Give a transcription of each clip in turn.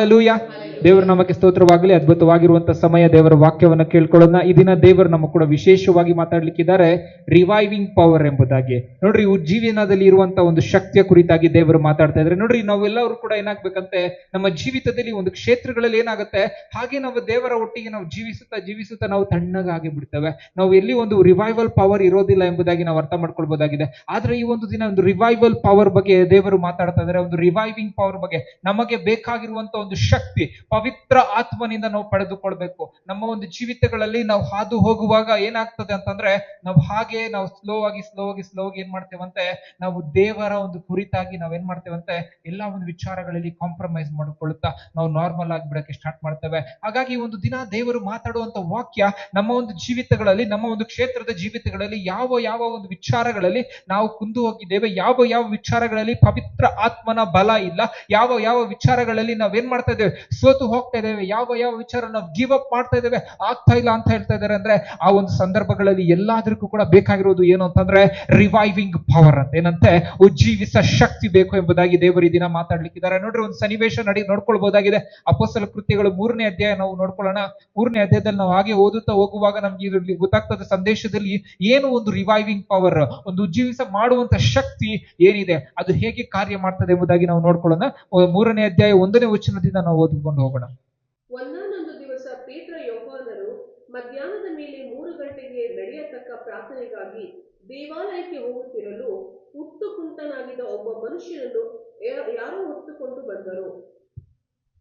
Hallelujah. ದೇವರು ನಮಗೆ ಸ್ತೋತ್ರವಾಗಲಿ. ಅದ್ಭುತವಾಗಿರುವಂತಹ ಸಮಯ, ದೇವರ ವಾಕ್ಯವನ್ನ ಕೇಳ್ಕೊಳ್ಳೋಣ. ಈ ದಿನ ದೇವರು ನಮ್ಮ ಕೂಡ ವಿಶೇಷವಾಗಿ ಮಾತಾಡ್ಲಿಕ್ಕಿದ್ದಾರೆ ರಿವೈವಿಂಗ್ ಪವರ್ ಎಂಬುದಾಗಿ. ನೋಡ್ರಿ, ಜೀವನದಲ್ಲಿ ಇರುವಂತಹ ಒಂದು ಶಕ್ತಿಯ ಕುರಿತಾಗಿ ದೇವರು ಮಾತಾಡ್ತಾ ಇದ್ದಾರೆ. ನೋಡ್ರಿ, ನಾವೆಲ್ಲರೂ ಕೂಡ ಏನಾಗ್ಬೇಕಂತೆ, ನಮ್ಮ ಜೀವಿತದಲ್ಲಿ ಒಂದು ಕ್ಷೇತ್ರಗಳಲ್ಲಿ ಏನಾಗುತ್ತೆ, ಹಾಗೆ ನಾವು ದೇವರ ಒಟ್ಟಿಗೆ ನಾವು ಜೀವಿಸುತ್ತಾ ನಾವು ತಣ್ಣಗಾಗಿ ಬಿಡ್ತೇವೆ. ನಾವು ಎಲ್ಲಿ ಒಂದು ರಿವೈವಲ್ ಪವರ್ ಇರೋದಿಲ್ಲ ಎಂಬುದಾಗಿ ನಾವು ಅರ್ಥ ಮಾಡ್ಕೊಳ್ಬಹುದಾಗಿದೆ. ಆದ್ರೆ ಈ ಒಂದು ದಿನ ಒಂದು ರಿವೈವಲ್ ಪವರ್ ಬಗ್ಗೆ ದೇವರು ಮಾತಾಡ್ತಾ ಇದ್ದಾರೆ. ಒಂದು ರಿವೈವಿಂಗ್ ಪವರ್ ಬಗ್ಗೆ, ನಮಗೆ ಬೇಕಾಗಿರುವಂತ ಒಂದು ಶಕ್ತಿ ಪವಿತ್ರ ಆತ್ಮನಿಂದ ನಾವು ಪಡೆದುಕೊಳ್ಬೇಕು. ನಮ್ಮ ಒಂದು ಜೀವಿತಗಳಲ್ಲಿ ನಾವು ಹಾದು ಹೋಗುವಾಗ ಏನಾಗ್ತದೆ ಅಂತಂದ್ರೆ, ನಾವು ಸ್ಲೋ ಆಗಿ ಏನ್ ಮಾಡ್ತೇವಂತೆ, ನಾವು ದೇವರ ಒಂದು ಕುರಿತಾಗಿ ನಾವೇನ್ ಮಾಡ್ತೇವಂತೆ, ಎಲ್ಲಾ ಒಂದು ವಿಚಾರಗಳಲ್ಲಿ ಕಾಂಪ್ರಮೈಸ್ ಮಾಡಿಕೊಳ್ಳುತ್ತಾ ನಾವು ನಾರ್ಮಲ್ ಆಗಿ ಬಿಡಕ್ಕೆ ಸ್ಟಾರ್ಟ್ ಮಾಡ್ತೇವೆ. ಹಾಗಾಗಿ ಒಂದು ದಿನ ದೇವರು ಮಾತಾಡುವಂತ ವಾಕ್ಯ ನಮ್ಮ ಒಂದು ಜೀವಿತಗಳಲ್ಲಿ, ನಮ್ಮ ಒಂದು ಕ್ಷೇತ್ರದ ಜೀವಿತಗಳಲ್ಲಿ ಯಾವ ಒಂದು ವಿಚಾರಗಳಲ್ಲಿ ನಾವು ಕುಂದು ಹೋಗಿದ್ದೇವೆ, ಯಾವ ವಿಚಾರಗಳಲ್ಲಿ ಪವಿತ್ರ ಆತ್ಮನ ಬಲ ಇಲ್ಲ, ಯಾವ ವಿಚಾರಗಳಲ್ಲಿ ನಾವೇನ್ ಮಾಡ್ತಾ ಇದ್ದೇವೆ, ಸೋತು ಹೋಗ್ತಾ ಇದ್ದೇವೆ, ಯಾವ ವಿಚಾರ ನಾವು ಗಿವ್ ಅಪ್ ಮಾಡ್ತಾ ಇದ್ದೇವೆ, ಆಗ್ತಾ ಇಲ್ಲ ಅಂತ ಹೇಳ್ತಾ ಇದ್ದಾರೆ ಅಂದ್ರೆ, ಆ ಒಂದು ಸಂದರ್ಭಗಳಲ್ಲಿ ಎಲ್ಲಾದ್ರಿಗೂ ಕೂಡ ಬೇಕಾಗಿರೋದು ಏನು ಅಂತಂದ್ರೆ ರಿವೈವಿಂಗ್ ಪವರ್ ಅಂತ. ಏನಂತೆ, ಉಜ್ಜೀವಿಸ ಶಕ್ತಿ ಬೇಕು ಎಂಬುದಾಗಿ ದೇವರು ಈ ದಿನ ಮಾತಾಡ್ಲಿಕ್ಕಿದ್ದಾರೆ. ನೋಡ್ರಿ, ಒಂದು ಸನ್ನಿವೇಶ ನೋಡ್ಕೊಳ್ಬಹುದಾಗಿದೆ. ಅಪೊಸ್ತಲ ಕೃತ್ಯಗಳು 3ನೇ ಅಧ್ಯಾಯ ನಾವು ನೋಡ್ಕೊಳ್ಳೋಣ. 3ನೇ ಅಧ್ಯಾಯದಲ್ಲಿ ನಾವು ಹಾಗೆ ಓದುತ್ತಾ ಹೋಗುವಾಗ ನಮ್ಗೆ ಇದರಲ್ಲಿ ಗೊತ್ತಾಗ್ತದೆ ಸಂದೇಶದಲ್ಲಿ ಏನು ಒಂದು ರಿವೈವಿಂಗ್ ಪವರ್, ಒಂದು ಉಜ್ಜೀವಿಸ ಮಾಡುವಂತ ಶಕ್ತಿ ಏನಿದೆ, ಅದು ಹೇಗೆ ಕಾರ್ಯ ಮಾಡ್ತದೆ ಎಂಬುದಾಗಿ ನಾವು ನೋಡ್ಕೊಳ್ಳೋಣ. 3ನೇ ಅಧ್ಯಾಯ 1ನೇ ವಚನದಿಂದ ನಾವು ಓದಿಕೊಂಡು ಹೋಗೋಣ. ಒಂದಾನೊಂದು ದಿವಸ ಪೇತ್ರ ಯೋಹಾನರು ಮಧ್ಯಾಹ್ನದ ಮೇಲೆ 3 ಗಂಟೆಗೆ ನಡೆಯತಕ್ಕ ಪ್ರಾರ್ಥನೆಗಾಗಿ ದೇವಾಲಯಕ್ಕೆ ಹೋಗುತ್ತಿರಲು ಹುಟ್ಟು ಕುಂಟನಾಗಿದ್ದ ಒಬ್ಬ ಮನುಷ್ಯನನ್ನು ಯಾರೋ ಹೊತ್ತುಕೊಂಡು ಬಂದರು.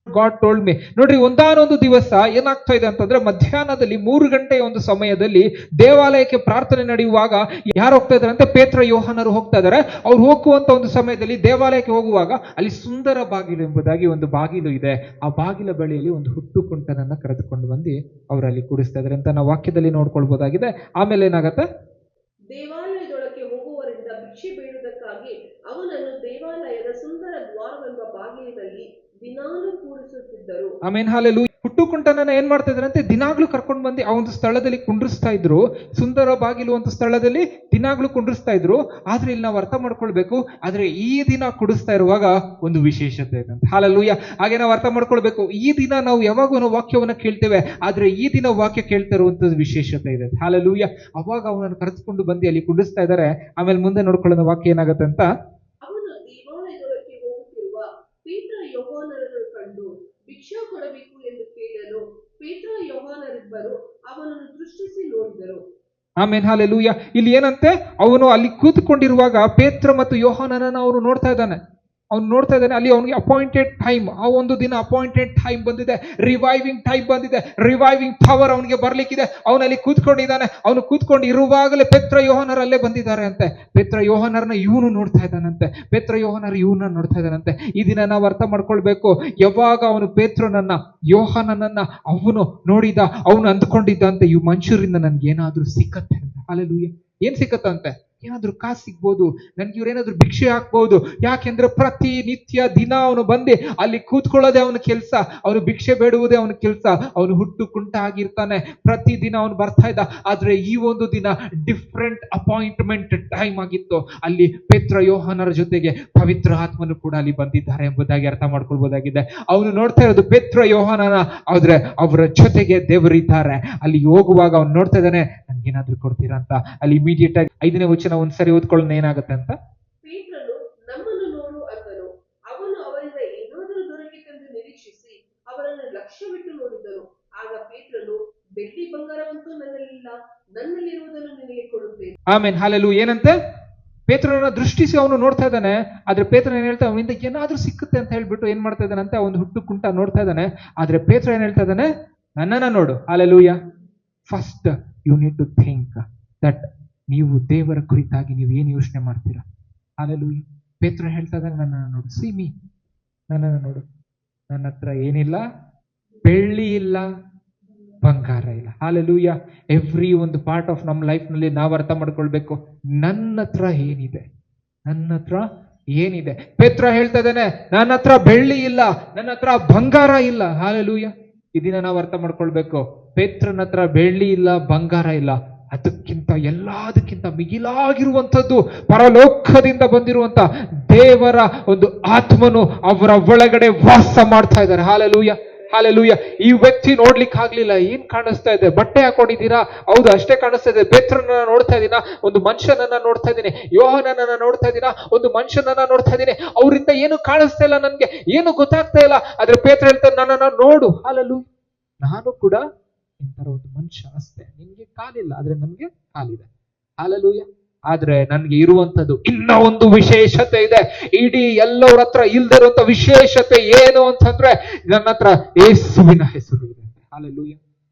God told me. ನೋಡ್ರಿ, ಒಂದಾನೊಂದು ದಿವಸ ಏನಾಗ್ತಾ ಇದೆ ಅಂತಂದ್ರೆ, ಮಧ್ಯಾಹ್ನದಲ್ಲಿ 3 ಗಂಟೆಯ ಒಂದು ಸಮಯದಲ್ಲಿ ದೇವಾಲಯಕ್ಕೆ ಪ್ರಾರ್ಥನೆ ನಡೆಯುವಾಗ ಯಾರು ಹೋಗ್ತಾ ಇದಾರೆ ಅಂತ, ಪೇತ್ರ ಯೋಹಾನರು ಹೋಗ್ತಾ ಇದಾರೆ. ಅವ್ರು ಹೋಗುವಂತ ಒಂದು ಸಮಯದಲ್ಲಿ ದೇವಾಲಯಕ್ಕೆ ಹೋಗುವಾಗ ಅಲ್ಲಿ ಸುಂದರ ಬಾಗಿಲು ಎಂಬುದಾಗಿ ಒಂದು ಬಾಗಿಲು ಇದೆ. ಆ ಬಾಗಿಲ ಬಳಿಯಲ್ಲಿ ಒಂದು ಹುಟ್ಟು ಕುಂಟನನ್ನ ಕರೆದುಕೊಂಡು ಬಂದು ಅವರಲ್ಲಿ ಕೂಡಿಸ್ತಾ ಇದಾರೆ ಅಂತ ನಾವು ವಾಕ್ಯದಲ್ಲಿ ನೋಡ್ಕೊಳ್ಬಹುದಾಗಿದೆ. ಆಮೇಲೆ ಏನಾಗತ್ತೆ, ದೇವಾಲಯದೊಳಕ್ಕೆ ಹೋಗುವವರಿಂದ ಭಿಕ್ಷೆ ಬೇಡುವುದಕ್ಕಾಗಿ ಅವನನ್ನು ದೇವಾಲಯದ ಸುಂದರ ದ್ವಾರವೆಂಬ ಬಾಗಿಲಿನಲ್ಲಿ ದಿನಾಲೂ ಕೂರಿಸುತ್ತಿದ್ದರು. ಆಮೇನ್, ಹಲ್ಲೆಲೂಯಾ. ಹುಟ್ಟು ಕುಂಟನನ್ನ ಏನ್ ಮಾಡ್ತಾ ಇದ್ರಂತೆ, ದಿನಾಗ್ಲೂ ಕರ್ಕೊಂಡು ಬಂದು ಆ ಒಂದು ಸ್ಥಳದಲ್ಲಿ ಕುಂಡ್ರಿಸ್ತಾ ಇದ್ರು. ಸುಂದರ ಬಾಗಿಲು ಅಂತ ಸ್ಥಳದಲ್ಲಿ ದಿನಾಗ್ಲೂ ಕುಂಡ್ರಿಸ್ತಾ ಇದ್ರು. ಆದ್ರೆ ಇಲ್ಲಿ ನಾವು ಅರ್ಥ ಮಾಡ್ಕೊಳ್ಬೇಕು, ಆದ್ರೆ ಈ ದಿನ ಕುಡಿಸ್ತಾ ಇರುವಾಗ ಒಂದು ವಿಶೇಷತೆ ಇದೆ ಅಂತ. ಹಲ್ಲೆಲೂಯಾ. ಹಾಗೆ ನಾವು ಅರ್ಥ ಮಾಡ್ಕೊಳ್ಬೇಕು, ಈ ದಿನ ನಾವು ಯಾವಾಗ ವಾಕ್ಯವನ್ನ ಕೇಳ್ತೇವೆ, ಆದ್ರೆ ಈ ದಿನ ವಾಕ್ಯ ಕೇಳ್ತಾ ಇರುವಂತದ್ದು ವಿಶೇಷತೆ ಇದೆ. ಹಲ್ಲೆಲೂಯಾ. ಅವಾಗ ಅವನನ್ನು ಕರೆದುಕೊಂಡು ಬಂದು ಅಲ್ಲಿ ಕುಂಡಿಸ್ತಾ ಇದ್ದಾರೆ. ಆಮೇಲೆ ಮುಂದೆ ನೋಡ್ಕೊಳ್ಳೋಣ ವಾಕ್ಯ ಏನಾಗುತ್ತೆ ಅಂತ. ಅವನು ದೇವಾಲಯದೊಳಕ್ಕೆ ಹೋಗುತ್ತಿರುವ ಪೇತ್ರ ಯೋಹಾನರನ್ನು ಕಂಡು ಭಿಕ್ಷೆ ಕೊಡಬೇಕು ಎಂದು ಕೇಳಲು ಪೇತ್ರ ಯೋಹಾನರಿಬ್ಬರು ಅವನನ್ನು ದೃಷ್ಟಿಸಿ ನೋಡಿದರು. ಆಮೇನ್, ಹಲ್ಲೆಲೂಯಾ. ಇಲ್ಲಿ ಏನಂತೆ, ಅವನು ಅಲ್ಲಿ ಕೂತ್ಕೊಂಡಿರುವಾಗ ಪೇತ್ರ ಮತ್ತು ಯೋಹಾನನನ್ನ ಅವನು ನೋಡ್ತಾ ಇದ್ದಾನೆ. ಅಲ್ಲಿ ಅವನಿಗೆ ಅಪಾಯಿಂಟೆಡ್ ಟೈಮ್, ಆ ಒಂದು ದಿನ ಅಪಾಯಿಂಟೆಡ್ ಟೈಮ್ ಬಂದಿದೆ, ರಿವೈವಿಂಗ್ ಟೈಮ್ ಬಂದಿದೆ, ರಿವೈವಿಂಗ್ ಪವರ್ ಅವನಿಗೆ ಬರ್ಲಿಕ್ಕಿದೆ. ಅವನಲ್ಲಿ ಕೂತ್ಕೊಂಡಿದ್ದಾನೆ. ಅವನು ಕೂತ್ಕೊಂಡು ಇರುವಾಗಲೇ ಪೇತ್ರ ಯೋಹಾನರು ಅಲ್ಲೇ ಬಂದಿದ್ದಾರೆ ಅಂತೆ. ಪೇತ್ರ ಯೋಹಾನರನ್ನ ಇವನು ನೋಡ್ತಾ ಇದ್ದಾನಂತೆ, ಪೇತ್ರ ಯೋಹಾನರು ಇವನನ್ನ ನೋಡ್ತಾ ಇದ್ದಾನಂತೆ. ಈ ದಿನ ನಾವು ಅರ್ಥ ಮಾಡ್ಕೊಳ್ಬೇಕು, ಯಾವಾಗ ಅವನು ಪೇತ್ರನನ್ನ ಯೋಹಾನನನ್ನ ಅವನು ನೋಡಿದ, ಅವನು ಅಂದ್ಕೊಂಡಿದ್ದಂತೆ ಈ ಮನುಷ್ಯರಿಂದ ನನ್ಗೆ ಏನಾದ್ರೂ ಸಿಕ್ಕತ್ತೆ ಅಂತ. ಹಲ್ಲೆಲೂಯಾ. ಏನ್ ಸಿಕ್ಕತ್ತಂತೆ, ಏನಾದ್ರೂ ಕಾಸು ಸಿಗ್ಬೋದು, ನನ್ಗೆ ಇವ್ರೇನಾದ್ರೂ ಭಿಕ್ಷೆ ಹಾಕ್ಬಹುದು. ಯಾಕೆಂದ್ರೆ ಪ್ರತಿ ನಿತ್ಯ ದಿನ ಅವನು ಬಂದು ಅಲ್ಲಿ ಕೂತ್ಕೊಳ್ಳೋದೇ ಅವನ ಕೆಲಸ, ಅವನು ಭಿಕ್ಷೆ ಬೇಡುವುದೇ ಅವನ ಕೆಲಸ. ಅವನು ಹುಟ್ಟು ಕುಂಟ ಆಗಿರ್ತಾನೆ, ಪ್ರತಿ ದಿನ ಅವನು ಬರ್ತಾ ಇದ್ದ. ಆದ್ರೆ ಈ ಒಂದು ದಿನ ಡಿಫ್ರೆಂಟ್ ಅಪಾಯಿಂಟ್ಮೆಂಟ್ ಟೈಮ್ ಆಗಿತ್ತು. ಅಲ್ಲಿ ಪೇತ್ರ ಯೋಹಾನರ ಜೊತೆಗೆ ಪವಿತ್ರ ಆತ್ಮನು ಕೂಡ ಅಲ್ಲಿ ಬಂದಿದ್ದಾರೆ ಎಂಬುದಾಗಿ ಅರ್ಥ ಮಾಡ್ಕೊಳ್ಬಹುದಾಗಿದೆ. ಅವನು ನೋಡ್ತಾ ಇರೋದು ಪೇತ್ರ ಯೋಹಾನನ, ಆದ್ರೆ ಅವರ ಜೊತೆಗೆ ದೇವರಿದ್ದಾರೆ. ಅಲ್ಲಿ ಹೋಗುವಾಗ ಅವನು ನೋಡ್ತಾ ಇದ್ದಾನೆ, ನನ್ಗೇನಾದ್ರೂ ಕೊಡ್ತೀರಾ ಅಂತ. ಅಲ್ಲಿ ಇಮಿಡಿಯೇಟ್ ಆಗಿ 5ನೇ ವಚನ ಒಂದ್ಸರಿ ಓದ್ಕೊಳ್ಳೋಣ, ಏನಾಗುತ್ತೆ ಅಂತ. ಪೇತ್ರನು ನಮ್ಮನ್ನು ನೋಡು ಅಂದನು. ಅವನು ಅವರಿಂದ ಏನಾದರೂ ದೊರಕಿತೆಂದು ನಿರೀಕ್ಷಿಸಿ ಅವರನ್ನು ಲಕ್ಷ್ಯವಿಟ್ಟು ನೋಡಿದನು. ಆಗ ಪೇತ್ರನು, ಬೆಳ್ಳಿ ಬಂಗಾರವಂತೂ ನನ್ನಲ್ಲಿಲ್ಲ, ನನ್ನಲ್ಲಿರುವುದನ್ನು ನಿನಗೆ ಕೊಡುತ್ತೇನೆ. ಆಮೇನ್, ಹಲ್ಲೆಲೂಯಾ. ಏನಂತೆ, ಪೇತ್ರನ ದೃಷ್ಟಿಸಿ ಅವನು ನೋಡ್ತಾ ಇದ್ದಾನೆ. ಆದ್ರೆ ಪೇತ್ರ ಏನ್ ಹೇಳ್ತಾ, ಅವನಿಂದ ಏನಾದ್ರೂ ಸಿಕ್ಕುತ್ತೆ ಅಂತ ಹೇಳ್ಬಿಟ್ಟು ಏನ್ ಮಾಡ್ತಾ ಇದ್ದಾನಂತೆ, ಒಂದು ಹುಟ್ಟು ಕುಂಟ ನೋಡ್ತಾ ಇದ್ದಾನೆ. ಆದ್ರೆ ಪೇತ್ರ ಏನ್ ಹೇಳ್ತಾ ಇದ್ದಾನೆ, ನನ್ನನ್ನ ನೋಡು. Hallelujah. First you need to think that ನೀವು ದೇವರ ಕುರಿತಾಗಿ ನೀವು ಏನು ಯೋಚನೆ ಮಾಡ್ತೀರಾ. ಹಲ್ಲೆಲೂಯಾ. ಪೇತ್ರ ಹೇಳ್ತಾ ಇದ್ದಾನೆ, ನನ್ನನ್ನು ನೋಡು, ಸಿ ಮೀ, ನನ್ನನ್ನು ನೋಡು. ನನ್ನ ಹತ್ರ ಏನಿಲ್ಲ, ಬೆಳ್ಳಿ ಇಲ್ಲ, ಬಂಗಾರ ಇಲ್ಲ. ಹಲ್ಲೆಲೂಯಾ. ಎವ್ರಿ ಒಂದು ಪಾರ್ಟ್ ಆಫ್ ನಮ್ಮ ಲೈಫ್ ನಲ್ಲಿ ನಾವು ಅರ್ಥ ಮಾಡ್ಕೊಳ್ಬೇಕು, ನನ್ನ ಹತ್ರ ಏನಿದೆ, ನನ್ನ ಹತ್ರ ಏನಿದೆ. ಪೇತ್ರ ಹೇಳ್ತಾ ಇದ್ದಾನೆ, ನನ್ನ ಹತ್ರ ಬೆಳ್ಳಿ ಇಲ್ಲ, ನನ್ನ ಹತ್ರ ಬಂಗಾರ ಇಲ್ಲ. ಹಲ್ಲೆಲೂಯಾ. ಇದನ್ನ ನಾವು ಅರ್ಥ ಮಾಡ್ಕೊಳ್ಬೇಕು. ಪೇತ್ರನ ಹತ್ರ ಬೆಳ್ಳಿ ಇಲ್ಲ, ಬಂಗಾರ ಇಲ್ಲ, ಅದಕ್ಕಿಂತ ಎಲ್ಲದಕ್ಕಿಂತ ಮಿಗಿಲಾಗಿರುವಂಥದ್ದು, ಪರಲೋಕದಿಂದ ಬಂದಿರುವಂತ ದೇವರ ಒಂದು ಆತ್ಮನು ಅವರ ಒಳಗಡೆ ವಾಸ ಮಾಡ್ತಾ ಇದ್ದಾರೆ. Hallelujah, hallelujah. ಈ ವ್ಯಕ್ತಿ ನೋಡ್ಲಿಕ್ಕೆ ಆಗ್ಲಿಲ್ಲ, ಏನ್ ಕಾಣಿಸ್ತಾ ಇದೆ, ಬಟ್ಟೆ ಹಾಕೊಂಡಿದ್ದೀರಾ, ಹೌದು ಅಷ್ಟೇ ಕಾಣಿಸ್ತಾ ಇದೆ. ಪೇತ್ರನನ್ನ ನೋಡ್ತಾ ಇದೀನ, ಒಂದು ಮನುಷ್ಯನನ್ನ ನೋಡ್ತಾ ಇದ್ದೀನಿ. ಯೋಹಾನನನ್ನ ನೋಡ್ತಾ ಇದ್ದೀನ, ಒಂದು ಮನುಷ್ಯನನ್ನ ನೋಡ್ತಾ ಇದ್ದೀನಿ. ಅವರಿಂದ ಏನು ಕಾಣಿಸ್ತಾ ಇಲ್ಲ, ನನ್ಗೆ ಏನು ಗೊತ್ತಾಗ್ತಾ ಇಲ್ಲ. ಆದ್ರೆ ಪೇತ್ರ ಹೇಳ್ತಾರೆ, ನನ್ನನ್ನ ನೋಡು. ಹಾಲೆಲೂಯ, ನಾನು ಕೂಡ ಇಂತರ ಒಂದು ಮನುಷ್ಯ ಅಷ್ಟೇ. ನಿಮ್ಗೆ ಕಾಲಿಲ್ಲ, ಆದ್ರೆ ನನ್ಗೆ ಕಾಲಿದೆ. ಹಾಲೆಲೂಯ. ಆದ್ರೆ ನನ್ಗೆ ಇರುವಂತದ್ದು ಇನ್ನ ಒಂದು ವಿಶೇಷತೆ ಇದೆ. ಇಡೀ ಎಲ್ಲರ ಹತ್ರ ಇಲ್ದಿರುವಂತ ವಿಶೇಷತೆ ಏನು ಅಂತಂದ್ರೆ, ನನ್ನ ಹತ್ರ ಯೇಸುವಿನ ಹೆಸರು ಇದೆ. ಹಾಲೆಲೂಯ.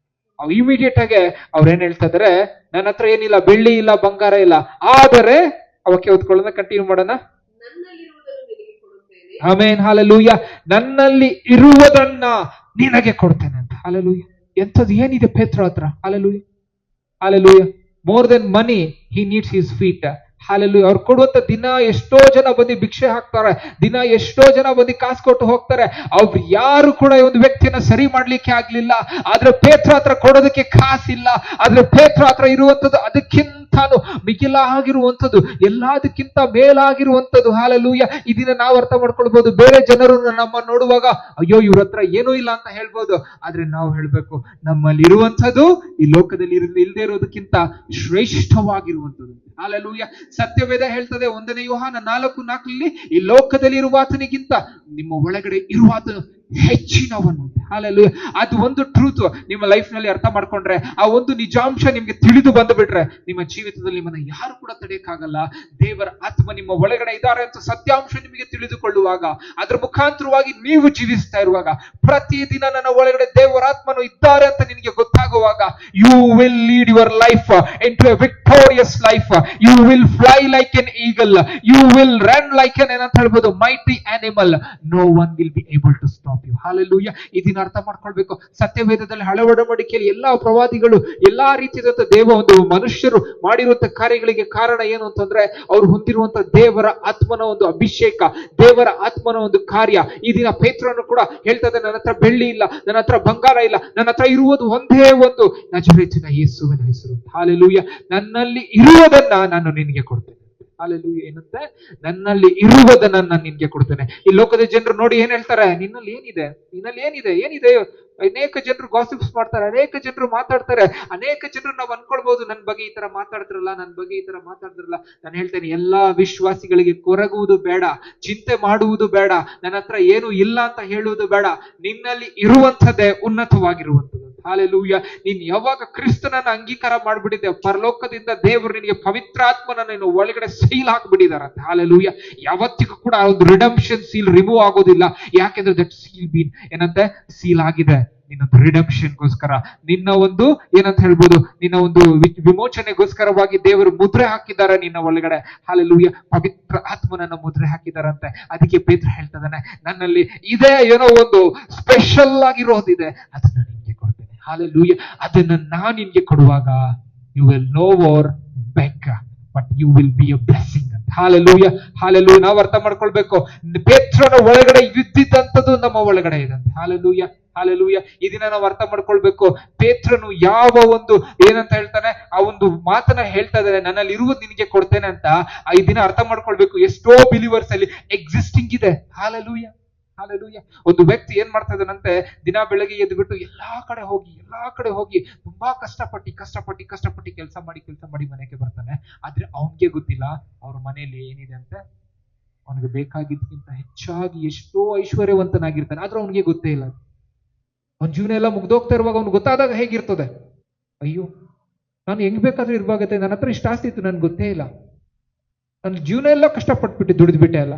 ಅವ್ ಇಮಿಡಿಯೇಟ್ ಆಗಿ ಅವ್ರೇನ್ ಹೇಳ್ತಾ ಇದಾರೆ, ನನ್ನ ಹತ್ರ ಏನಿಲ್ಲ, ಬೆಳ್ಳಿ ಇಲ್ಲ, ಬಂಗಾರ ಇಲ್ಲ, ಆದರೆ ಅವಕ್ಕೆ ಓದ್ಕೊಳ್ಳೋಣ, ಕಂಟಿನ್ಯೂ ಮಾಡೋಣ. ನನ್ನಲ್ಲಿರುವುದನ್ನು ನಿನಗೆ ಕೊಡುತ್ತೇನೆ. ಆಮೇನ್, ಹಾಲೆಲೂಯ. ನನ್ನಲ್ಲಿ ಇರುವುದನ್ನ ನಿನಗೆ ಕೊಡ್ತೇನೆ ಅಂತ. ಹಾಲೆಲೂಯ. ಎಂಥದ್ದು ಏನಿದೆ ಪೇತ್ರ ಹತ್ರ? Hallelujah, hallelujah. ಮೋರ್ ದೆನ್ ಮನಿ, ಹಿ ನೀಡ್ಸ್ ಹಿಸ್ ಫೀಟ್. ಹಾಲೆಲೂಯ. ಅವ್ರು ಕೊಡುವಂತ ದಿನ ಎಷ್ಟೋ ಜನ ಬಂದು ಭಿಕ್ಷೆ ಹಾಕ್ತಾರೆ, ದಿನ ಎಷ್ಟೋ ಜನ ಬಂದು ಕಾಸು ಕೊಟ್ಟು ಹೋಗ್ತಾರೆ. ಅವ್ರು ಯಾರು ಕೂಡ ಈ ಒಂದು ವ್ಯಕ್ತಿಯನ್ನ ಸರಿ ಮಾಡ್ಲಿಕ್ಕೆ ಆಗ್ಲಿಲ್ಲ. ಆದ್ರೆ ಪೇತ್ರ ಹತ್ರ ಕೊಡೋದಕ್ಕೆ ಕಾಸಿಲ್ಲ, ಆದ್ರೆ ಪೇತ್ರ ಹತ್ರ ಇರುವಂತದ್ದು ಅದಕ್ಕಿಂತಾನು ಮಿಗಿಲಾಗಿರುವಂಥದ್ದು, ಎಲ್ಲದಕ್ಕಿಂತ ಮೇಲಾಗಿರುವಂಥದ್ದು. ಹಾಲೆಲೂಯ. ಇದನ್ನ ನಾವು ಅರ್ಥ ಮಾಡ್ಕೊಳ್ಬಹುದು. ಬೇರೆ ಜನರು ನಮ್ಮ ನೋಡುವಾಗ ಅಯ್ಯೋ ಇವ್ರ ಹತ್ರ ಏನೂ ಇಲ್ಲ ಅಂತ ಹೇಳ್ಬೋದು. ಆದ್ರೆ ನಾವು ಹೇಳ್ಬೇಕು, ನಮ್ಮಲ್ಲಿ ಇರುವಂಥದ್ದು ಈ ಲೋಕದಲ್ಲಿ ಇಲ್ಲದೆ ಇರೋದಕ್ಕಿಂತ ಶ್ರೇಷ್ಠವಾಗಿರುವಂಥದ್ದು. ಹಾಲೆಲೂಯ. ಸತ್ಯವೇದ ಹೇಳ್ತದೆ 1 ಯೋಹಾನ 4:4 ಈ ಲೋಕದಲ್ಲಿ ಇರುವ ಆತನಿಗಿಂತ ನಿಮ್ಮ ಒಳಗಡೆ ಇರುವ ಆತನು ಹೆಚ್ಚಿನವನು. ಹಾಲೆಲೂಯ. ಅದು ಒಂದು ಟ್ರೂತ್ ನಿಮ್ಮ ಲೈಫ್ ನಲ್ಲಿ ಅರ್ಥ ಮಾಡ್ಕೊಂಡ್ರೆ, ಆ ಒಂದು ನಿಜಾಂಶ ನಿಮ್ಗೆ ತಿಳಿದು ಬಂದುಬಿಟ್ರೆ, ನಿಮ್ಮ ಜೀವಿತದಲ್ಲಿ ನಿಮ್ಮನ್ನ ಯಾರು ಕೂಡ ತಡೆಯಕ್ಕಾಗಲ್ಲ. ದೇವರ ಆತ್ಮ ನಿಮ್ಮ ಒಳಗಡೆ ಇದ್ದಾರೆ ಅಂತ ಸತ್ಯಾಂಶ ನಿಮಗೆ ತಿಳಿದುಕೊಳ್ಳುವಾಗ, ಅದ್ರ ಮುಖಾಂತರವಾಗಿ ನೀವು ಜೀವಿಸ್ತಾ ಇರುವಾಗ, ಪ್ರತಿದಿನ ನನ್ನ ಒಳಗಡೆ ದೇವರ ಆತ್ಮನು ಇದ್ದಾರೆ ಅಂತ ನಿನಗೆ ಗೊತ್ತಾಗುವಾಗ, you will lead your life into a victorious life. You will fly like an eagle. You will run like an ಏನಂತ ಹೇಳ್ಬೋದು, mighty animal. No one will be able to stop you. Hallelujah. ಇದನ್ನ ಅರ್ಥ ಮಾಡ್ಕೊಳ್ಬೇಕು. ಸತ್ಯವೇದದಲ್ಲಿ ಹಳೆ ಒಡಂಬಡಿಕೆಯಲ್ಲಿ ಎಲ್ಲಾ ಪ್ರವಾದಿಗಳು, ಎಲ್ಲಾ ರೀತಿಯಾದಂತ ಒಂದು ಮನುಷ್ಯರು ಮಾಡಿರುವಂತ ಕಾರ್ಯಗಳಿಗೆ ಕಾರಣ ಏನು ಅಂತಂದ್ರೆ, ಅವ್ರು ಹೊಂದಿರುವಂತ ದೇವರ ಆತ್ಮನ ಒಂದು ಅಭಿಷೇಕ, ದೇವರ ಆತ್ಮನ ಒಂದು ಕಾರ್ಯ. ಈ ದಿನ ಪೇತ್ರನು ಕೂಡ ಹೇಳ್ತದೆ, ನನ್ನ ಹತ್ರ ಬೆಳ್ಳಿ ಇಲ್ಲ, ನನ್ನ ಹತ್ರ ಬಂಗಾರ ಇಲ್ಲ, ನನ್ನ ಹತ್ರ ಇರುವುದು ಒಂದೇ ಒಂದು ನಜರೇತಿನ ಯೇಸುವಿನ ಹೆಸರು. ಹಾಲೆಲೂಯ. ನನ್ನಲ್ಲಿ ಇರುವುದನ್ನ ನಾನು ನಿನಗೆ ಕೊಡ್ತೇನೆ. ಹಾಲೆಲೂಯ. ಏನಂತೆ? ನನ್ನಲ್ಲಿ ಇರುವುದನ್ನ ನಾನು ನಿನ್ಗೆ ಕೊಡ್ತೇನೆ. ಈ ಲೋಕದ ಜನರು ನೋಡಿ ಏನ್ ಹೇಳ್ತಾರೆ, ನಿನ್ನಲ್ಲಿ ಏನಿದೆ, ನಿನ್ನಲ್ಲಿ ಏನಿದೆ, ಏನಿದೆ. ಅನೇಕ ಜನರು ಗಾಸಿಪ್ಸ್ ಮಾಡ್ತಾರೆ, ಅನೇಕ ಜನರು ಮಾತಾಡ್ತಾರೆ, ಅನೇಕ ಜನರು ನಾವು ಅನ್ಕೊಳ್ಬಹುದು, ನನ್ನ ಬಗ್ಗೆ ಈ ತರ ಮಾತಾಡ್ತಿರಲ್ಲ, ನನ್ನ ಬಗ್ಗೆ ಈ ತರ ಮಾತಾಡ್ತಿರಲ್ಲ. ನಾನು ಹೇಳ್ತೇನೆ, ಎಲ್ಲಾ ವಿಶ್ವಾಸಿಗಳಿಗೆ ಕೊರಗುವುದು ಬೇಡ, ಚಿಂತೆ ಮಾಡುವುದು ಬೇಡ, ನನ್ನ ಹತ್ರ ಏನು ಇಲ್ಲ ಅಂತ ಹೇಳುವುದು ಬೇಡ. ನಿನ್ನಲ್ಲಿ ಇರುವಂಥದ್ದೇ ಉನ್ನತವಾಗಿರುವಂಥದ್ದು. ಹಾಲೆಲೂಯ. ನೀನ್ ಯಾವಾಗ ಕ್ರಿಸ್ತನನ್ನ ಅಂಗೀಕಾರ ಮಾಡ್ಬಿಟ್ಟಿದ್ದೆ, ಪರಲೋಕದಿಂದ ದೇವರು ನಿನಗೆ ಪವಿತ್ರ ಆತ್ಮನ ನೀನು ಒಳಗಡೆ ಸೀಲ್ ಹಾಕ್ಬಿಟ್ಟಿದಾರಂತೆ. ಹಾಲೆಲೂಯ. ಯಾವತ್ತಿಗೂ ಕೂಡ ಒಂದು ರಿಡಂಪ್ಷನ್ ಸೀಲ್ ರಿಮೂವ್ ಆಗೋದಿಲ್ಲ. ಯಾಕೆಂದ್ರೆ ದಟ್ ಸೀಲ್ ಬೀನ್ ಏನಂತೆ ಸೀಲ್ ಆಗಿದೆ. ನಿನ್ನೊಂದು ರಿಡಂಪ್ಷನ್ಗೋಸ್ಕರ, ನಿನ್ನ ಒಂದು ಏನಂತ ಹೇಳ್ಬೋದು, ನಿನ್ನ ಒಂದು ವಿಮೋಚನೆಗೋಸ್ಕರವಾಗಿ ದೇವರು ಮುದ್ರೆ ಹಾಕಿದ್ದಾರೆ ನಿನ್ನ ಒಳಗಡೆ. ಹಾಲೆಲೂಯ. ಪವಿತ್ರ ಆತ್ಮನನ್ನ ಮುದ್ರೆ ಹಾಕಿದಾರಂತೆ. ಅದಕ್ಕೆ ಪೇತ್ರ ಹೇಳ್ತಿದ್ದಾನೆ, ನನ್ನಲ್ಲಿ ಇದೇ ಏನೋ ಒಂದು ಸ್ಪೆಷಲ್ ಆಗಿರೋದಿದೆ, ಅದನ್ನ ನಿನ್ಗೆ ಕೊಡ್ತೇನೆ. ಹಾಲೆಲೂಯ. ಅದನ್ನ ನಾನು ನಿನ್ಗೆ ಕೊಡುವಾಗ, you will no more beg but you will be a blessing ಅಂತ. Hallelujah, hallelujah. ನಾವು ಅರ್ಥ ಮಾಡ್ಕೊಳ್ಬೇಕು, ಪೇತ್ರನ ಒಳಗಡೆ ಇದ್ದಿದ್ದಂಥದ್ದು ನಮ್ಮ ಒಳಗಡೆ ಇದೆ. Hallelujah, hallelujah. ಇದನ್ನ ನಾವು ಅರ್ಥ ಮಾಡ್ಕೊಳ್ಬೇಕು. ಪೇತ್ರನು ಯಾವ ಒಂದು ಏನಂತ ಹೇಳ್ತಾನೆ, ಆ ಒಂದು ಮಾತನ್ನ ಹೇಳ್ತಾ ಇದ್ದಾನೆ, ನನ್ನಲ್ಲಿ ಇರುವುದು ನಿನಗೆ ಕೊಡ್ತೇನೆ ಅಂತ. ಈ ದಿನ ಅರ್ಥ ಮಾಡ್ಕೊಳ್ಬೇಕು. ಎಷ್ಟೋ ಬಿಲಿವರ್ಸ್ ಅಲ್ಲಿ ಎಕ್ಸಿಸ್ಟಿಂಗ್ ಇದೆ. Hallelujah, hallelujah. ಒಂದು ವ್ಯಕ್ತಿ ಏನ್ ಮಾಡ್ತಾ ಇದ್ದಾನಂತೆ, ದಿನ ಬೆಳಗ್ಗೆ ಎದ್ದು ಬಿಟ್ಟು ಎಲ್ಲಾ ಕಡೆ ಹೋಗಿ ತುಂಬಾ ಕಷ್ಟಪಟ್ಟು ಕೆಲಸ ಮಾಡಿ ಮನೆಗೆ ಬರ್ತಾನೆ. ಆದ್ರೆ ಅವನ್ಗೆ ಗೊತ್ತಿಲ್ಲ ಅವ್ರ ಮನೆಯಲ್ಲಿ ಏನಿದೆ ಅಂತ. ಅವನಿಗೆ ಬೇಕಾಗಿದ್ದಕ್ಕಿಂತ ಹೆಚ್ಚಾಗಿ ಎಷ್ಟೋ ಐಶ್ವರ್ಯವಂತನಾಗಿರ್ತಾನೆ, ಆದ್ರೆ ಅವನಿಗೆ ಗೊತ್ತೇ ಇಲ್ಲ. ಅವನ ಜೀವನ ಎಲ್ಲ ಮುಗ್ದೋಗ್ತಾ ಇರುವಾಗ ಅವ್ನು ಗೊತ್ತಾದಾಗ ಹೇಗಿರ್ತದೆ, ಅಯ್ಯೋ ನಾನು ಹೆಂಗ್ ಬೇಕಾದ್ರೂ ಇರ್ವಾಗತ್ತೆ, ನನ್ನ ಹತ್ರ ಇಷ್ಟ ಆಸ್ತಿ ಇತ್ತು, ನನ್ಗೆ ಗೊತ್ತೇ ಇಲ್ಲ, ನನ್ನ ಜೀವನ ಎಲ್ಲ ಕಷ್ಟಪಟ್ಬಿಟ್ಟು ದುಡಿದ್ಬಿಟ್ಟೆ ಅಲ್ಲ.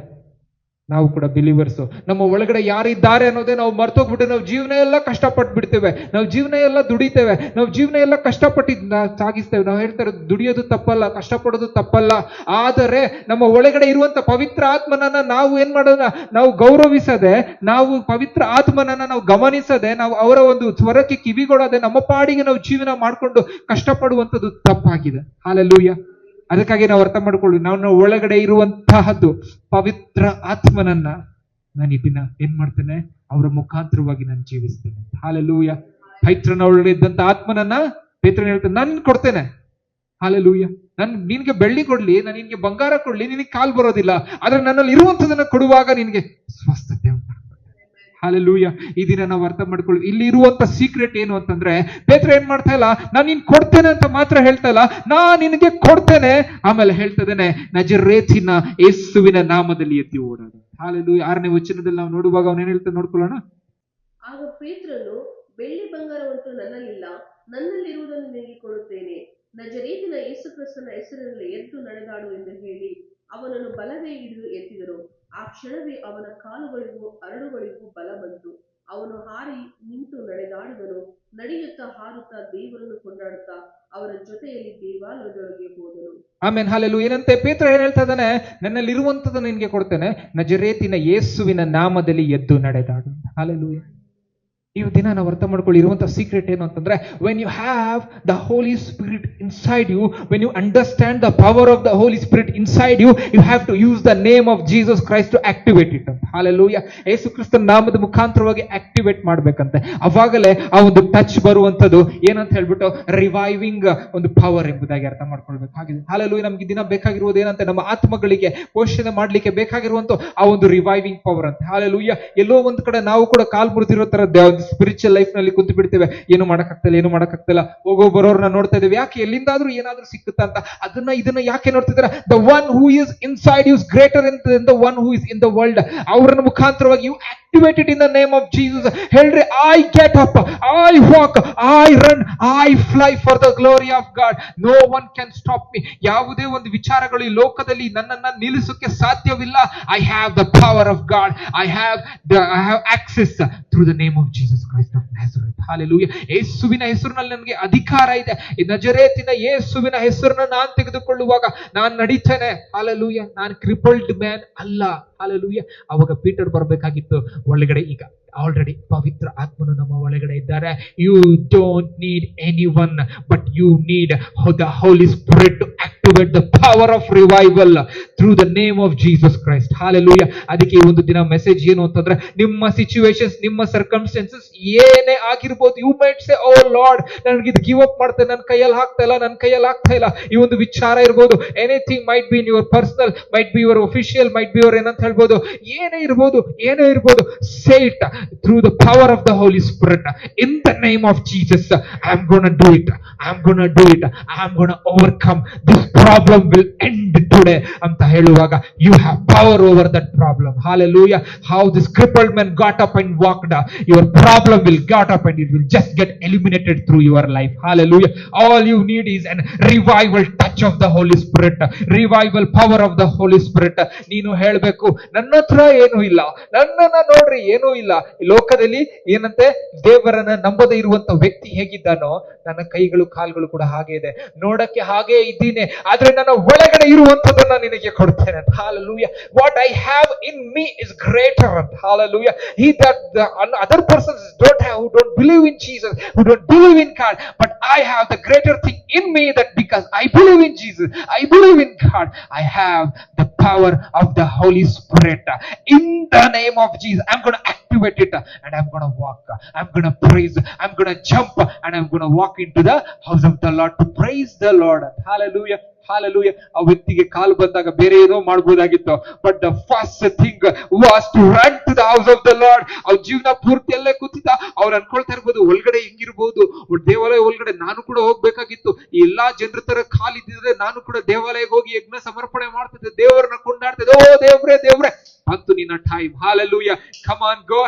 ನಾವು ಕೂಡ ಬಿಲೀವರ್ಸು, ನಮ್ಮ ಒಳಗಡೆ ಯಾರಿದ್ದಾರೆ ಅನ್ನೋದೇ ನಾವು ಮರ್ತೋಗ್ಬಿಟ್ಟು ನಾವು ಜೀವನ ಎಲ್ಲ ಕಷ್ಟಪಟ್ಟು ಬಿಡ್ತೇವೆ, ನಾವು ಜೀವನ ಎಲ್ಲ ದುಡಿತೇವೆ, ನಾವು ಜೀವನ ಎಲ್ಲ ಕಷ್ಟಪಟ್ಟು ಸಾಗಿಸ್ತೇವೆ. ನಾವು ಹೇಳ್ತಾರೆ ದುಡಿಯೋದು ತಪ್ಪಲ್ಲ, ಕಷ್ಟಪಡೋದು ತಪ್ಪಲ್ಲ, ಆದರೆ ನಮ್ಮ ಒಳಗಡೆ ಇರುವಂತ ಪವಿತ್ರ ಆತ್ಮನನ್ನ ನಾವು ಏನ್ ಮಾಡೋಣ, ನಾವು ಗೌರವಿಸದೆ, ನಾವು ಪವಿತ್ರ ಆತ್ಮನನ್ನ ನಾವು ಗಮನಿಸದೆ, ನಾವು ಅವರ ಒಂದು ಸ್ವರಕ್ಕೆ ಕಿವಿಗೊಡದೆ ನಮ್ಮ ಪಾಡಿಗೆ ನಾವು ಜೀವನ ಮಾಡ್ಕೊಂಡು ಕಷ್ಟಪಡುವಂಥದ್ದು ತಪ್ಪಾಗಿದೆ. ಹಾಲೆಲೂಯ. ಅದಕ್ಕಾಗಿ ನಾವು ಅರ್ಥ ಮಾಡ್ಕೊಳ್ಳಿ, ನಾವು ಒಳಗಡೆ ಇರುವಂತಹದ್ದು ಪವಿತ್ರ ಆತ್ಮನನ್ನ ನಾನು ಈ ದಿನ ಏನ್ ಮಾಡ್ತೇನೆ, ಅವರ ಮುಖಾಂತರವಾಗಿ ನಾನು ಜೀವಿಸ್ತೇನೆ. ಹಾಲೆಲೂಯ. ಪೇತ್ರನ ಒಳಗಡೆ ಇದ್ದಂತ ಆತ್ಮನನ್ನ ಪೇತ್ರನ ಹೇಳ್ತಾನೆ, ನಾನು ಕೊಡ್ತೇನೆ, ಹಾಲೆಲೂಯ. ನಿನ್ಗೆ ಬೆಳ್ಳಿ ಕೊಡ್ಲಿ, ನಾನು ನಿನ್ಗೆ ಬಂಗಾರ ಕೊಡ್ಲಿ, ನಿನಗೆ ಕಾಲ್ ಬರೋದಿಲ್ಲ. ಆದ್ರೆ ನನ್ನಲ್ಲಿ ಇರುವಂತದನ್ನ ಕೊಡುವಾಗ ನಿನ್ಗೆ ಸ್ವಸ್ಥತೆ ಉಂಟು. ಹಾಲೆಲೂಯ. ಈ ದಿನ ನಾವು ಅರ್ಥ ಮಾಡ್ಕೊಳ್ಳಿ, ಇಲ್ಲಿ ಇರುವಂತ ಸೀಕ್ರೆಟ್ ಏನು ಅಂತಂದ್ರೆ, ಪೇತ್ರ ಏನ್ ಮಾಡ್ತಾ ಇಲ್ಲ, ನಾನು ನಿನ್ ಕೊಡ್ತೇನೆ ಅಂತ ಮಾತ್ರ ಹೇಳ್ತಾ ಇಲ್ಲ, ನಾನ್ ನಿನಗೆ ಕೊಡ್ತೇನೆ. ಆಮೇಲೆ ಹೇಳ್ತಾ ಇದ್ದೇನೆ, ನಜರೇತಿನ ಯೇಸುವಿನ ನಾಮದಲ್ಲಿ ಎತ್ತಿ ಓಡಾಡು. ಹಾಲೆಲೂಯ. 6ನೇ ವಚನದಲ್ಲಿ ನಾವು ನೋಡುವಾಗ ಅವನೇನ್ ಹೇಳ್ತಾ ನೋಡ್ಕೊಳ್ಳೋಣ. ಆಗ ಪೇತ್ರನು, ಬೆಳ್ಳಿ ಬಂಗಾರವಂತೂ ನನ್ನಲ್ಲಿಲ್ಲ, ನನ್ನಲ್ಲಿರುವುದನ್ನು ನಿನಗೆ ಕೊಡುತ್ತೇನೆ, ನಜರೇತಿನ ಯೇಸು ಕ್ರಿಸ್ತನ ಹೆಸರಿನಲ್ಲಿ ಎದ್ದು ನಡೆದಾಡು ಎಂದು ಹೇಳಿ ಅವನನ್ನು ಬಲಗೈ ಹಿಡಿದು ಎತ್ತಿದರು. ಆ ಕ್ಷಣವೇ ಅವನ ಕಾಲುಗಳಿಗೂ ಅರಳುಗಳಿಗೂ ಬಲ ಬಂತು. ಅವನು ಹಾರಿ ನಿಂತು ನಡೆದಾಡಿದನು. ನಡೆಯುತ್ತಾ ಹಾರುತ್ತಾ ದೇವರನ್ನು ಕೊಂಡಾಡುತ್ತಾ ಅವರ ಜೊತೆಯಲ್ಲಿ ದೇವಾಲಯದೊಳಗೆ ಹೋದನು. ಆಮೇಲೆ ಹಾಲೆಲೂಯ. ಏನಂತೆ ಪೇತ್ರ ಏನ್ ಹೇಳ್ತಾ ಇದ್ದಾನೆ, ನನ್ನಲ್ಲಿರುವಂತದ್ದು ನಿನ್ಗೆ ಕೊಡ್ತೇನೆ, ನಜರೇತಿನ ಯೇಸುವಿನ ನಾಮದಲ್ಲಿ ಎದ್ದು ನಡೆದಾಡು. ಹಾಲೆಲೂಯ. ಈ ದಿನ ನಾವು ಅರ್ಥ ಮಾಡ್ಕೊಳ್ಳಿ, ಇರುವಂತ ಸೀಕ್ರೆಟ್ ಏನು ಅಂತಂದ್ರೆ, when you have the Holy Spirit inside you, when you understand the power of the Holy Spirit inside you, you have to use the name of Jesus Christ to activate it ಅಂತ. Hallelujah. ಯೇಸು ಕ್ರಿಸ್ತನ ನಾಮದ ಮುಖಾಂತರವಾಗಿ activate ಮಾಡ್ಬೇಕಂತೆ. ಅವಾಗಲೇ ಆ ಒಂದು touch ಬರುವಂತದ್ದು ಏನಂತ ಹೇಳ್ಬಿಟ್ಟು, ರಿವೈವಿಂಗ್ ಒಂದು ಪವರ್ ಎಂಬುದಾಗಿ ಅರ್ಥ ಮಾಡ್ಕೊಳ್ಬೇಕು. ಹಾಗೆ ಹಾಲೆಲೂಯ. ನಮ್ಗೆ ದಿನ ಬೇಕಾಗಿರುವುದು ಏನಂತೆ, ನಮ್ಮ ಆತ್ಮಗಳಿಗೆ ಪೋಷಣೆ ಮಾಡ್ಲಿಕ್ಕೆ ಬೇಕಾಗಿರುವಂತ ಆ ಒಂದು ರಿವೈವಿಂಗ್ ಪವರ್ ಅಂತ. ಹಾಲೆಲೂಯ. ಎಲ್ಲೋ ಒಂದು ಕಡೆ ನಾವು ಕೂಡ ಕಾಲ್ ಮುರಿದಿರೋ ತರ ಸ್ಪಿರಿಚುವಲ್ ಲೈಫ್ ನಲ್ಲಿ ಕುಂತು ಬಿಡ್ತೇವೆ. ಏನು ಮಾಡಕ್ಕಾಗ್ತಿಲ್ಲ, ಹೋಗೋ ಬರೋರ್ನ ನೋಡ್ತಾ ಇದ್ದೇವೆ. ಯಾಕೆ, ಎಲ್ಲಿಂದಾದ್ರೂ ಏನಾದ್ರೂ ಸಿಕ್ಕುತ್ತಾ ಅಂತ. ಇದನ್ನ ಯಾಕೆ ನೋಡ್ತಿದ್ದೀರಾ? The one who is inside you is greater than the one who is in the world. ಅವರನ್ನ ಮುಖಾಂತರವಾಗಿ you activate it in the name of Jesus. ಹೇಳ್ರಿ, I get up, I walk, I run, I fly for the glory of God. No one can stop me. ಯಾವುದೇ ಒಂದು ವಿಚಾರಗಳು ಈ ಲೋಕದಲ್ಲಿ ನನ್ನನ್ನ ನಿಲ್ಲಿಸೋಕೆ ಸಾಧ್ಯವಿಲ್ಲ. I have the power of God. I have access through the name of Jesus Christ of Nazareth. Hallelujah. ಯೇಸುವಿನ ಹೆಸರಿನಲ್ಲಿ ನನಗೆ ಅಧಿಕಾರ ಇದೆ. ಈ ನಜರೇತಿನ ಯೇಸುವಿನ ಹೆಸರನ್ನ ನಾನು ತೆಗೆದುಕೊಳ್ಳುವಾಗ ನಾನು ನಡೀತೇನೆ. ಹಾಲೆಲೂಯ. ನಾನು ಕ್ರಿಪಲ್ಡ್ ಮ್ಯಾನ್ ಅಲ್ಲ. ಹಾಲೆಲೂಯ. ಅವಾಗ ಪೀಟರ್ ಬರಬೇಕಾಗಿತ್ತು ಒಳಗಡೆ. ಈಗ ಆಲ್ರೆಡಿ ಪವಿತ್ರ ಆತ್ಮನು ನಮ್ಮ ಒಳಗಡೆ ಇದ್ದಾರೆ. You don't need anyone, but you need the Holy Spirit to activate the power of revival through the name of Jesus Christ. Hallelujah. ಅದಕ್ಕೆ ಈ ಒಂದು ದಿನ ಮೆಸೇಜ್ ಏನು ಅಂತಂದ್ರೆ, ನಿಮ್ಮ ಸಿಚುವೇಶನ್ಸ್, ನಿಮ್ಮ ಸರ್ಕಮ್ಸ್ಟೆನ್ಸಸ್ ಏನೇ ಆಗಿರ್ಬೋದು, you might say, O Lord, ನನಗಿದು ಗಿವ್ ಅಪ್ ಮಾಡ್ತೇನೆ, ನನ್ನ ಕೈಯಲ್ಲಿ ಆಗ್ತಾ ಇಲ್ಲ. ಈ ಒಂದು ವಿಚಾರ ಇರ್ಬೋದು. Anything might be in your personal, might be your official, might be your ಏನಂತ ಹೇಳ್ಬೋದು, ಏನೇ ಇರ್ಬೋದು. Say it through the power of the Holy Spirit. In the name of Jesus, I am going to do it. I am going to overcome. This problem will end today. ಅಂತ ಹೇಳುವಾಗ you have power over that problem. Hallelujah. How this crippled man got up and walked, your problem will got up and it will just get eliminated through your life. Hallelujah. All you need is an revival touch of the Holy Spirit, revival power of the Holy Spirit. ನೀನು ಹೇಳಬೇಕು, ನನ್ನ ಹತ್ರ ಏನೂ ಇಲ್ಲ, ನನ್ನನ್ನ ನೋಡ್ರಿ ಏನೂ ಇಲ್ಲ. ಈ ಲೋಕದಲ್ಲಿ ಏನಂತೆ, ದೇವರನ್ನ ನಂಬದೇ ಇರುವಂತ ವ್ಯಕ್ತಿ ಹೇಗಿದ್ದಾನೋ, ನನ್ನ ಕೈಗಳು ಕಾಲುಗಳು ಕೂಡ ಹಾಗೆ ಇದೆ, ನೋಡಕ್ಕೆ ಹಾಗೆ ಇದ್ದೀನಿ, ಆದ್ರೆ ನನ್ನ ಒಳಗಡೆ ಇರುವಂತದನ್ನ ನಿನಗೆ ಕೊಡ್ತೇನೆ ಅಂತ. Hallelujah. What I have in me is greater ಅಂತ. Hallelujah. He that the other persons don't have, who don't believe in Jesus, who don't believe in God, but I have the greater thing in me, that because I believe in Jesus, I believe in God, I have the power of the Holy Spirit. In the name of Jesus, I'm going to activate it and I'm going to walk, I'm going to praise, I'm going to jump, and I'm going to walk into the house of the Lord to praise the Lord. Hallelujah. Hallelujah. ಆ ವ್ಯಕ್ತಿಗೆ ಕಾಲು ಬಂದಾಗ ಬೇರೆ ಏನೋ ಮಾಡ್ಬೋದಾಗಿತ್ತು, but the first thing was to run to the house of the lord. ಅವ್ರ ಜೀವನ ಪೂರ್ತಿ ಅಲ್ಲೇ ಕೂತಿದ್ದ. ಅವ್ರು ಅನ್ಕೊಳ್ತಾ ಇರ್ಬೋದು, ಒಳಗಡೆ ಹೆಂಗಿರ್ಬೋದು, ದೇವಾಲಯ ಒಳಗಡೆ ನಾನು ಕೂಡ ಹೋಗ್ಬೇಕಾಗಿತ್ತು, ಎಲ್ಲಾ ಜನರ ತರ ಕಾಲಿದ್ದಿದ್ರೆ ನಾನು ಕೂಡ ದೇವಾಲಯಕ್ಕೆ ಹೋಗಿ ಯಜ್ಞ ಸಮರ್ಪಣೆ ಮಾಡ್ತಿದ್ದೆ, ದೇವರನ್ನ ಕೊಂಡಾಡ್ತಿದ್ದೆ. ಓ ದೇವ್ರೆ ಬಂತು ನಿನ್ನ time. Hallelujah. Come on, go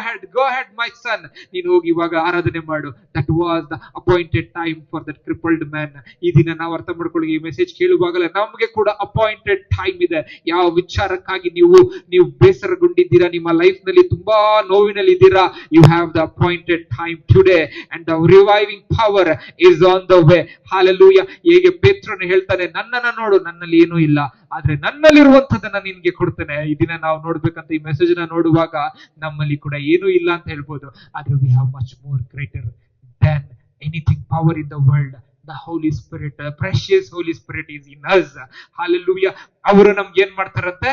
ahead my son, ನೀನು ಹೋಗಿ ಇವಾಗ ಆರಾಧನೆ ಮಾಡು. That was the appointed time for that crippled man. ಈ ದಿನ ನಾವು ಅರ್ಥ ಮಾಡ್ಕೊಳ್ಳಿ, ಈ ಮೆಸೇಜ್ ಕೇಳುವಾಗಲೇ ನಮ್ಗೆ ಕೂಡ ಅಪಾಯಿಂಟೆಡ್ ಟೈಮ್ ಇದೆ. ಯಾವ ವಿಚಾರಕ್ಕಾಗಿ ನೀವು ಬೇಸರಗೊಂಡಿದ್ದೀರಾ, ನಿಮ್ಮ ಲೈಫ್ ನಲ್ಲಿ ತುಂಬಾ ನೋವಿನಲ್ಲಿ ಇದ್ದೀರಾ, you have the appointed time today and the reviving power is on the way. Hallelujah. ಹೇಗೆ ಪೇತ್ರನು ಹೇಳ್ತಾನೆ, ನನ್ನನ್ನ ನೋಡು, ನನ್ನಲ್ಲಿ ಏನೂ ಇಲ್ಲ, ಆದ್ರೆ ನನ್ನಲ್ಲಿರುವಂತದನ್ನ ನಿನ್ಗೆ ಕೊಡ್ತೇನೆ. ಈ ದಿನ ನಾವು ನೋಡ್ಬೇಕಂತ ಈ ಮೆಸೇಜ್ ನ ನೋಡುವಾಗ ನಮ್ಮಲ್ಲಿ ಕೂಡ ಏನೂ ಇಲ್ಲ ಅಂತ ಹೇಳ್ಬೋದು, ಆದ್ರೆ we have much more greater than anything power in the world. The Holy Spirit, the precious Holy Spirit is in us. Hallelujah. ಅವರು ನಮ್ಗೆ ಏನ್ ಮಾಡ್ತಾರಂತೆ,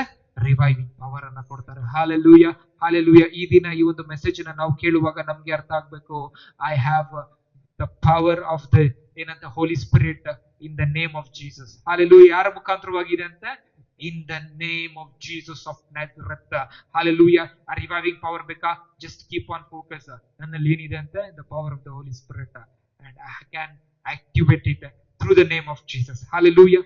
ರಿವೈವಿಂಗ್ ಪವರ್ ಅನ್ನ ಕೊಡ್ತಾರೆ. ಹಾಲೆಲೂಯ. ಹಾಲೆಲೂಯ. ಈ ದಿನ ಈ ಒಂದು ಮೆಸೇಜ್ ನ ನಾವು ಕೇಳುವಾಗ ನಮ್ಗೆ ಅರ್ಥ ಆಗ್ಬೇಕು, I have the power of the ಏನಂತ Holy Spirit in the name of Jesus. Hallelujah. ಯಾರ ಮುಖಾಂತರವಾಗಿದೆ ಅಂತ? In the name of Jesus of Nazareth. Hallelujah. ಆ ರಿವೈವಿಂಗ್ ಪವರ್ ಬೇಕಾ? Just keep on focus. ನನ್ನಲ್ಲಿ ಏನಿದೆ ಅಂತ? The power of the Holy Spirit, and I can activate it through the name of Jesus. Hallelujah.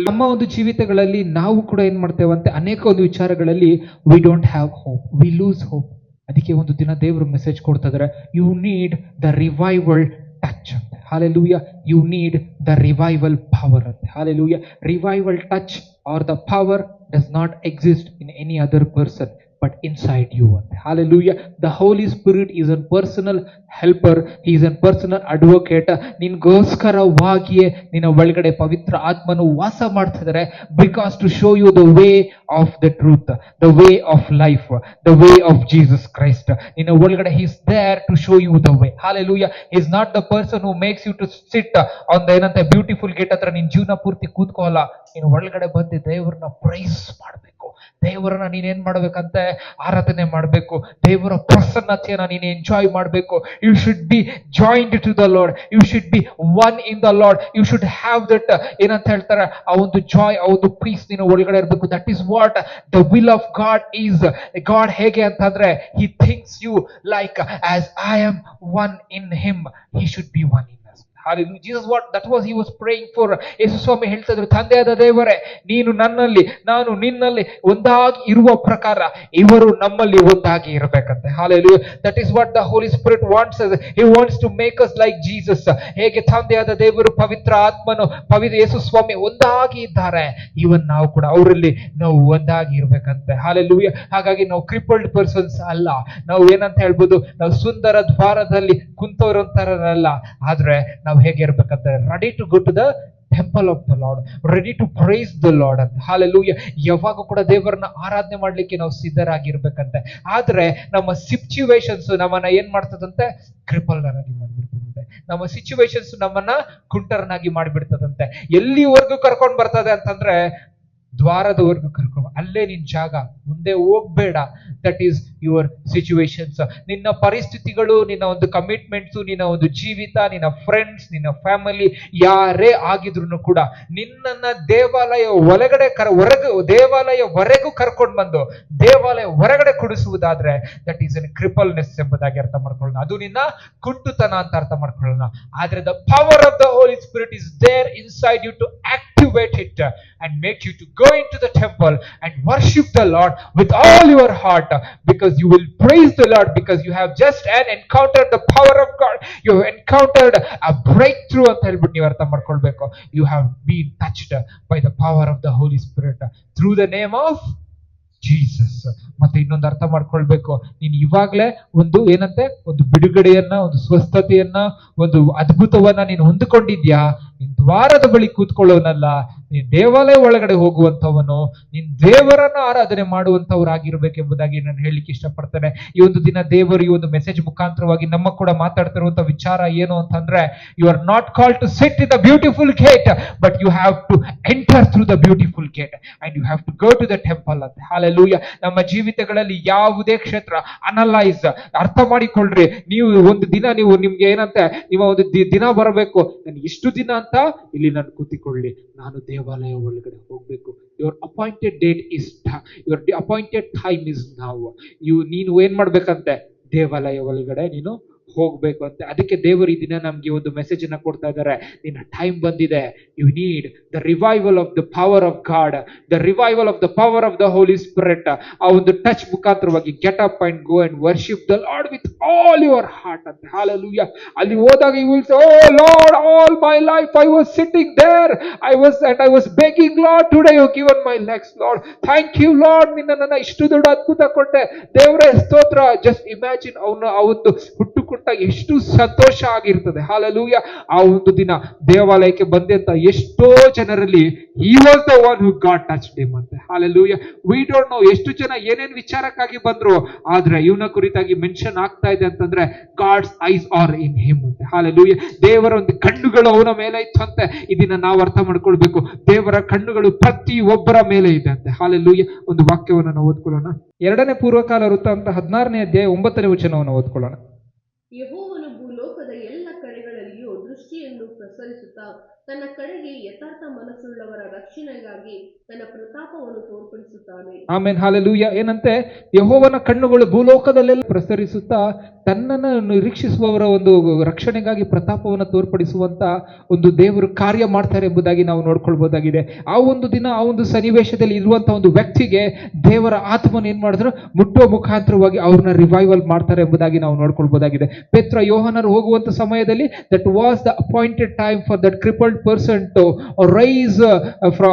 ನಮ್ಮ ಒಂದು ಜೀವಿತಗಳಲ್ಲಿ ನಾವು ಕೂಡ ಏನ್ ಮಾಡ್ತೇವಂತೆ, ಅನೇಕ ಒಂದು ವಿಚಾರಗಳಲ್ಲಿ we don't have hope, we lose hope. ಅದಕ್ಕೆ ಒಂದು ದಿನ ದೇವರು ಮೆಸೇಜ್ ಕೊಡ್ತಾ ಇದಾರೆ, you need the revival touch ಅಂತ. Hallelujah. You need the revival power ಅಂತ. Hallelujah. Revival touch or the power does not exist in any other person but inside you. Hallelujah. The Holy Spirit is a personal helper, he is a personal advocate. ನಿನ್ಗೋಸ್ಕರವಾಗಿಯೇ ನಿನ್ನ ಒಳಗಡೆ ಪವಿತ್ರ ಆತ್ಮನು ವಾಸ ಮಾಡ್ತಿದ್ದಾರೆ, because to show you the way of the truth, the way of life, the way of Jesus Christ. ನಿನ್ನ ಒಳಗಡೆ he is there to show you the way. Hallelujah. He is not the person who makes you to sit on the ಏನಂತ beautiful gate ಹತ್ರ ನಿನ್ ಜೀವನ ಪೂರ್ತಿ ಕೂತ್ಕೋಲ್ಲ. ನೀನು ಒಳಗಡೆ ಬಂದು ದೇವರನ್ನ ಪ್ರೈಸ್ ಮಾಡ್ಬೇಕು, ದೇವರನ್ನ ನೀನೇನ್ ಮಾಡ್ಬೇಕಂತೆ? ಆರಾಧನೆ ಮಾಡ್ಬೇಕು, ದೇವರ ಪ್ರಸನ್ನತೆಯನ್ನ ನೀನು ಎಂಜಾಯ್ ಮಾಡ್ಬೇಕು. You should be joined to the Lord, you should be one in the Lord, you should have that ಏನಂತ ಹೇಳ್ತಾರೆ, ಆ ಒಂದು ಜಾಯ್, ಆ ಒಂದು ಪೀಸ್ ನಿನ್ನ ಒಳಗಡೆ ಇರಬೇಕು. That is what the will of God is. God ಹೇಗೆ ಅಂತಂದ್ರೆ, he thinks you like as I am one in him, he should be one in us. Hallelujah. Jesus that was he was praying for. ಯೇಸು ಸ್ವಾಮಿ ಹೇಳ್ತಾ ಇದ್ರು, ತಂದೆಯಾದ ದೇವರೇ, ನೀನು ನನ್ನಲ್ಲಿ, ನಾನು ನಿನ್ನಲ್ಲಿ ಒಂದಾಗಿ ಇರುವ ಪ್ರಕಾರ ಇವರು ನಮ್ಮಲ್ಲಿ ಒಂದಾಗಿ ಇರಬೇಕಂತೆ. Hallelujah. That is what the Holy Spirit wants us. He wants to make us like Jesus. ಹೇಗೆ ತಂದೆಯಾದ ದೇವರು, ಪವಿತ್ರ ಆತ್ಮನು, ಪವಿತ್ರ ಯೇಸು ಸ್ವಾಮಿ ಒಂದಾಗಿ ಇದ್ದಾರೆ, ಇವನ್ ನಾವು ಕೂಡ ಅವರಲ್ಲಿ ನಾವು ಒಂದಾಗಿ ಇರ್ಬೇಕಂತೆ. Hallelujah. ಹಾಗಾಗಿ ನಾವು ಕ್ರಿಪಲ್ಡ್ ಪರ್ಸನ್ಸ್ ಅಲ್ಲ. ನಾವು ಏನಂತ ಹೇಳ್ಬೋದು, ನಾವು ಸುಂದರ ದ್ವಾರದಲ್ಲಿ ಕುಂತವರಂತಾರಲ್ಲ, ಆದ್ರೆ ನಾವು ಹೇಗೆ ಇರ್ಬೇಕಂತ, ready to go to the temple of the Lord, ready to praise the Lord ಅಂತ. ಹಾಲೆಲೂಯಾ. ಯಾವಾಗ ಕೂಡ ದೇವರನ್ನ ಆರಾಧನೆ ಮಾಡ್ಲಿಕ್ಕೆ ನಾವು ಸಿದ್ಧರಾಗಿರ್ಬೇಕಂತೆ. ಆದ್ರೆ ನಮ್ಮ ಸಿಚುವೇಶನ್ಸ್ ನಮ್ಮನ್ನ ಏನ್ ಮಾಡ್ತದಂತೆ? ಕ್ರಿಪಲ್ಡರಾಗಿ ಮಾಡ್ಬಿಡ್ತದಂತೆ. ನಮ್ಮ ಸಿಚುವೇಶನ್ಸ್ ನಮ್ಮನ್ನ ಕುಂಟರನಾಗಿ ಮಾಡ್ಬಿಡ್ತದಂತೆ. ಎಲ್ಲಿವರೆಗೂ ಕರ್ಕೊಂಡ್ ಬರ್ತದೆ ಅಂತಂದ್ರೆ, ದ್ವಾರದವರೆಗೂ ಕರ್ಕೊಂಡು, ಅಲ್ಲೇ ನಿನ್ ಜಾಗ, ಮುಂದೆ ಹೋಗ್ಬೇಡ. That is your situations. ನಿನ್ನ ಪರಿಸ್ಥಿತಿಗಳು, ನಿನ್ನ ಒಂದು ಕಮಿಟ್ಮೆಂಟ್ಸ್, ನಿನ್ನ ಒಂದು ಜೀವಿತ, ನಿನ್ನ ಫ್ರೆಂಡ್ಸ್, ನಿನ್ನ ಫ್ಯಾಮಿಲಿ ಯಾರೇ ಆಗಿದ್ರು ಕೂಡ ನಿನ್ನನ್ನ ದೇವಾಲಯ ಒಳಗಡೆ ದೇವಾಲಯವರೆಗೂ ಕರ್ಕೊಂಡು ಬಂದು ದೇವಾಲಯ ಹೊರಗಡೆ ಕೊಡಿಸುವುದಾದ್ರೆ ದಟ್ ಈಸ್ ಎನ್ ಕ್ರಿಪಲ್ನೆಸ್ ಎಂಬುದಾಗಿ ಅರ್ಥ ಮಾಡ್ಕೊಳ್ಳೋಣ. ಅದು ನಿನ್ನ ಕುಂಟುತನ ಅಂತ ಅರ್ಥ ಮಾಡ್ಕೊಳ್ಳೋಣ. ಆದ್ರೆ the power of the Holy Spirit is there inside you to activate it and make you to go into the temple and worship the Lord with all your heart, because you will praise the Lord, because you have just encountered the power of God, you have encountered a breakthrough ಅಂತ ಹೇಳ್ಬಿಟ್ಟು ನೀವು ಅರ್ಥ ಮಾಡ್ಕೊಳ್ಬೇಕು. You have been touched by the power of the Holy Spirit through the name of Jesus. ಮತ್ತೆ ಇನ್ನೊಂದು ಅರ್ಥ ಮಾಡ್ಕೊಳ್ಬೇಕು, ನೀನು ಇವಾಗ್ಲೇ ಒಂದು ಏನಂತೆ, ಒಂದು ಬಿಡುಗಡೆಯನ್ನ, ಒಂದು ಸ್ವಸ್ಥತೆಯನ್ನ, ಒಂದು ಅದ್ಭುತವನ್ನ ನೀನು ಹೊಂದಿಕೊಂಡಿದ್ಯಾ. ನೀನ್ ದ್ವಾರದ ಬಳಿ ಕೂತ್ಕೊಳ್ಳೋನಲ್ಲ, ನೀನ್ ದೇವಾಲಯ ಒಳಗಡೆ ಹೋಗುವಂತವನು, ನೀನ್ ದೇವರನ್ನ ಆರಾಧನೆ ಮಾಡುವಂತವ್ರಾಗಿರ್ಬೇಕೆಂಬುದಾಗಿ ನಾನು ಹೇಳಲಿಕ್ಕೆ ಇಷ್ಟಪಡ್ತೇನೆ. ಈ ಒಂದು ದಿನ ದೇವರು ಈ ಒಂದು ಮೆಸೇಜ್ ಮುಖಾಂತರವಾಗಿ ನಮ್ಮ ಕೂಡ ಮಾತಾಡ್ತಿರುವಂತ ವಿಚಾರ ಏನು ಅಂತಂದ್ರೆ, you are not called to sit in the beautiful gate, but you have to enter through the beautiful gate and you have to go to the temple ಅಂತ. ಹಾಲೆಲೂಯಾ. ನಮ್ಮ ಜೀವಿತಗಳಲ್ಲಿ ಯಾವುದೇ ಕ್ಷೇತ್ರ ಅನಲೈಸ್, ಅರ್ಥ ಮಾಡಿಕೊಳ್ಳ್ರಿ. ನೀವು ಒಂದು ದಿನ ನಿಮ್ಗೆ ಏನಂತೆ, ನೀವು ಒಂದು ದಿನ ಬರಬೇಕು, ನಾನು ಎಷ್ಟು ದಿನ ಅಂತ ಇಲ್ಲಿ ನಾನು ಕೂತಿಕೊಳ್ಳಿ, ನಾನು ದೇವಾಲಯ ಒಳಗಡೆ ಹೋಗ್ಬೇಕು. Your appointed date is, your appointed time is now. ನೀನು ಏನ್ ಮಾಡ್ಬೇಕಂತೆ? ದೇವಾಲಯ ಒಳಗಡೆ ನೀನು ಹೋಗ್ಬೇಕು ಅಂತ. ಅದಕ್ಕೆ ದೇವರು ಈ ದಿನ ನಮ್ಗೆ ಒಂದು ಮೆಸೇಜ್ ಅನ್ನ ಕೊಡ್ತಾ ಇದ್ದಾರೆ, ನಿನ್ನ ಟೈಮ್ ಬಂದಿದೆ. You need the revival of the power of God, the revival of the power of the Holy Spirit. ಆ ಒಂದು ಟಚ್ ಮುಖಾಂತರವಾಗಿ get up and go and worship the Lord with all your heart ಅಂತ. Hallelujah. ಅಲ್ಲಿ ಹೋದಾಗ you will say, O Lord, all my life I was sitting there, I was begging, Lord today you given my legs, Lord thank you Lord, ನನ್ನ ಇಷ್ಟು ದೊಡ್ಡ ಅದ್ಭುತ ಕೊಟ್ಟೆ, ದೇವರೇ ಸ್ತೋತ್ರ. ಜಸ್ಟ್ ಇಮ್ಯಾಜಿನ್ ಅವನು ಆ ಒಂದು ಹುಟ್ಟುಕೊಟ್ಟ ಎಷ್ಟು ಸಂತೋಷ ಆಗಿರ್ತದೆ. ಹಾಲೆಲೂಯಾ. ಆ ಒಂದು ದಿನ ದೇವಾಲಯಕ್ಕೆ ಬಂದಂತ ಎಷ್ಟೋ ಜನರಲ್ಲಿ he was the one who got touched him ಅಂತ. ಹಾಲೆಲೂಯಾ. we don't know ಎಷ್ಟು ಜನ ಏನೇನ್ ವಿಚಾರಕ್ಕಾಗಿ ಬಂದ್ರು, ಆದ್ರೆ ಇವನ ಕುರಿತಾಗಿ ಮೆನ್ಷನ್ ಆಗ್ತಾ ಇದೆ ಅಂತಂದ್ರೆ God's eyes are in him ಅಂತ. ಹಾಲೆಲೂಯಾ. ದೇವರ ಒಂದು ಕಣ್ಣುಗಳು ಅವನ ಮೇಲೆ ಇತ್ತು ಅಂತೆ. ಇದನ್ನ ನಾವು ಅರ್ಥ ಮಾಡ್ಕೊಳ್ಬೇಕು, ದೇವರ ಕಣ್ಣುಗಳು ಪ್ರತಿ ಒಬ್ಬರ ಮೇಲೆ ಇದೆ ಅಂತೆ. ಹಾಲೆಲೂಯಾ. ಒಂದು ವಾಕ್ಯವನ್ನು ನಾವು ಓದ್ಕೊಳ್ಳೋಣ. 2ನೇ ಪೂರ್ವಕಾಲ ವೃತ್ತ ಅಂತ 16ನೇ ಅಧ್ಯಾಯ 9ನೇ ವಚನವನ್ನು ಓದ್ಕೊಳ್ಳೋಣ. ಯೆಹೋವನು ಭೂಲೋಕದ ಎಲ್ಲ ಕಡೆಗಳಲ್ಲಿಯೂ ದೃಷ್ಟಿಯನ್ನು ಪ್ರಸರಿಸುತ್ತಾ ತನ್ನ ಕಡೆಗೆ ಯಥಾರ್ಥ ಮನಸ್ಸುಳ್ಳವರ ರಕ್ಷಣೆಗಾಗಿ ತನ್ನ ಪ್ರತಾಪವನ್ನು ತೋರ್ಪಡಿಸುತ್ತಾನೆ. ಆಮೇನ್, ಹಾಲೆಲೂಯ. ಏನಂತೆ, ಯೆಹೋವನ ಕಣ್ಣುಗಳು ಭೂಲೋಕದಲ್ಲೆಲ್ಲ ಪ್ರಸರಿಸುತ್ತಾ ತನ್ನನ್ನು ನಿರೀಕ್ಷಿಸುವವರ ಒಂದು ರಕ್ಷಣೆಗಾಗಿ ಪ್ರತಾಪವನ್ನು ತೋರ್ಪಡಿಸುವಂತ ಒಂದು ದೇವರು ಕಾರ್ಯ ಮಾಡ್ತಾರೆ ಎಂಬುದಾಗಿ ನಾವು ನೋಡ್ಕೊಳ್ಬಹುದಾಗಿದೆ. ಆ ಒಂದು ದಿನ, ಆ ಒಂದು ಸನ್ನಿವೇಶದಲ್ಲಿ ಇರುವಂತಹ ಒಂದು ವ್ಯಕ್ತಿಗೆ ದೇವರ ಆತ್ಮನ ಏನ್ ಮಾಡಿದ್ರು, ಮುಟ್ಟುವ ಮುಖಾಂತರವಾಗಿ ಅವ್ರನ್ನ ರಿವೈವಲ್ ಮಾಡ್ತಾರೆ ಎಂಬುದಾಗಿ ನಾವು ನೋಡ್ಕೊಳ್ಬಹುದಾಗಿದೆ. ಪೇತ್ರ ಯೋಹಾನರು ಹೋಗುವಂತ ಸಮಯದಲ್ಲಿ that was the appointed time for that crippled person to rise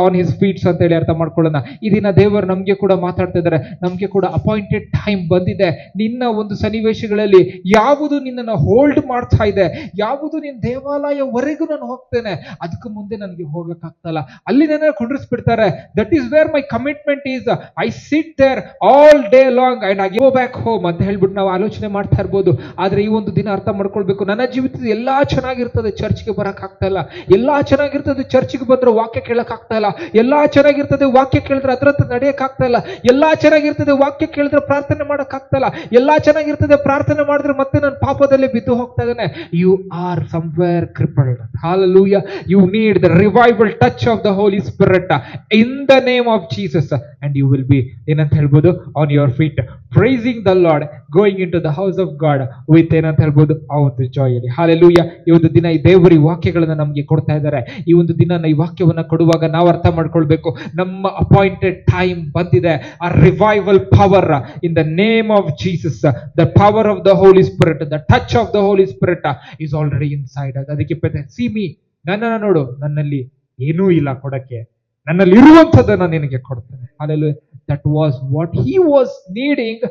on his feets ಅಂತ ಹೇಳಿ ಅರ್ಥ ಮಾಡ್ಕೊಳ್ಳೋಣ. ಈ ದಿನ ದೇವರು ನಮ್ಗೆ ಕೂಡ ಮಾತಾಡ್ತಾ ಇದ್ದಾರೆ. ನಮ್ಗೆ ಕೂಡ ಅಪಾಯಿಂಟೆಡ್ ಟೈಮ್ ಬಂದಿದೆ. ನಿನ್ನ ಒಂದು ಸನ್ನಿವೇಶಗಳಲ್ಲಿ ಯಾವುದು ನಿನ್ನನ್ನು ಹೋಲ್ಡ್ ಮಾಡ್ತಾ ಇದೆ, ಯಾವುದು ನಿನ್ನ ದೇವಾಲಯವರೆಗೂ ನಾನು ಹೋಗ್ತೇನೆ, ಅದಕ್ಕೂ ಮುಂದೆ ನನಗೆ ಹೋಗಕ್ಕಾಗ್ತಲ್ಲ, ಅಲ್ಲಿ ನನ್ನ ಕುಂಡ್ರಿಸ್ಬಿಡ್ತಾರೆ. That is where my commitment is. I sit there all day long and I go back home ಅಂತ ಹೇಳ್ಬಿಟ್ಟು ನಾವು ಆಲೋಚನೆ ಮಾಡ್ತಾ ಇರ್ಬೋದು. ಆದ್ರೆ ಈ ಒಂದು ದಿನ ಅರ್ಥ ಮಾಡ್ಕೊಳ್ಬೇಕು, ನನ್ನ ಜೀವಿತದ ಎಲ್ಲಾ ಚೆನ್ನಾಗಿರ್ತದೆ, ಚರ್ಚ್ಗೆ ಬರಕ್ ಆಗ್ತಾ ಇಲ್ಲ. ಎಲ್ಲಾ ಚೆನ್ನಾಗಿರ್ತದೆ, ಚರ್ಚ್ಗೆ ಬಂದ್ರೆ ವಾಕ್ಯ ಕೇಳಕ್ ಆಗ್ತಾ ಇಲ್ಲ. ಎಲ್ಲಾ ಚೆನ್ನಾಗಿರ್ತದೆ, ವಾಕ್ಯ ಕೇಳಿದ್ರೆ ಅದರಂತೆ ನಡೆಯಕ್ ಆಗ್ತಾ ಇಲ್ಲ. ಎಲ್ಲಾ ಚೆನ್ನಾಗಿರ್ತದೆ, ವಾಕ್ಯ ಕೇಳಿದ್ರೆ ಪ್ರಾರ್ಥನೆ ಮಾಡಕ್ ಆಗ್ತಾ ಇಲ್ಲ. ಎಲ್ಲಾ ಚೆನ್ನಾಗಿರ್ತದೆ, ಪ್ರಾರ್ಥನೆ ಮಾಡಿದ್ರೆ ಮತ್ತೆ ನಾನು ಪಾಪದಲ್ಲಿ ಬಿದ್ದು ಹೋಗ್ತಾ ಇದ್ದೇನೆ. You are somewhere crippled. Hallelujah. You need the revival touch of the Holy Spirit in the name of Jesus and you will be ಏನಂತ ಹೇಳ್ಬೋದು, on your feet praising the Lord, going into the house of God with ಏನಂತ ಹೇಳ್ಬೋದು, ಆ ಒಂದು ಜಾಯ್ ಅಲ್ಲಿ. Hallelujah. ಈ ಒಂದು ದಿನ ಈ ದೇವರ ವಾಕ್ಯಗಳನ್ನ ನಮ್ಗೆ ಕೊಡ್ತಾ ಇದ್ದಾರೆ. ಈ ಒಂದು ದಿನ ಈ ವಾಕ್ಯವನ್ನ ಕೊಡುವಾಗ ನಾವು ಅರ್ಥ ಮಾಡ್ಕೊಳ್ಬೇಕು, ನಮ್ಮ ಅಪಾಯಿಂಟೆಡ್ ಟೈಮ್ ಬಂದಿದೆ. ಆ revival power in the name of Jesus, the power of the Holy Spirit, the touch of the Holy Spirit is already inside. ಅದಕ್ಕೆ ಸಿ ಮೀ, ನನ್ನನ್ನು ನೋಡು, ನನ್ನಲ್ಲಿ ಏನೂ ಇಲ್ಲ ಕೊಡಕ್ಕೆ, ನನ್ನಲ್ಲಿ ಇರುವಂಥದ್ದನ್ನು ನಿನಗೆ ಕೊಡ್ತೇನೆ. Hallelujah. That was what he was needing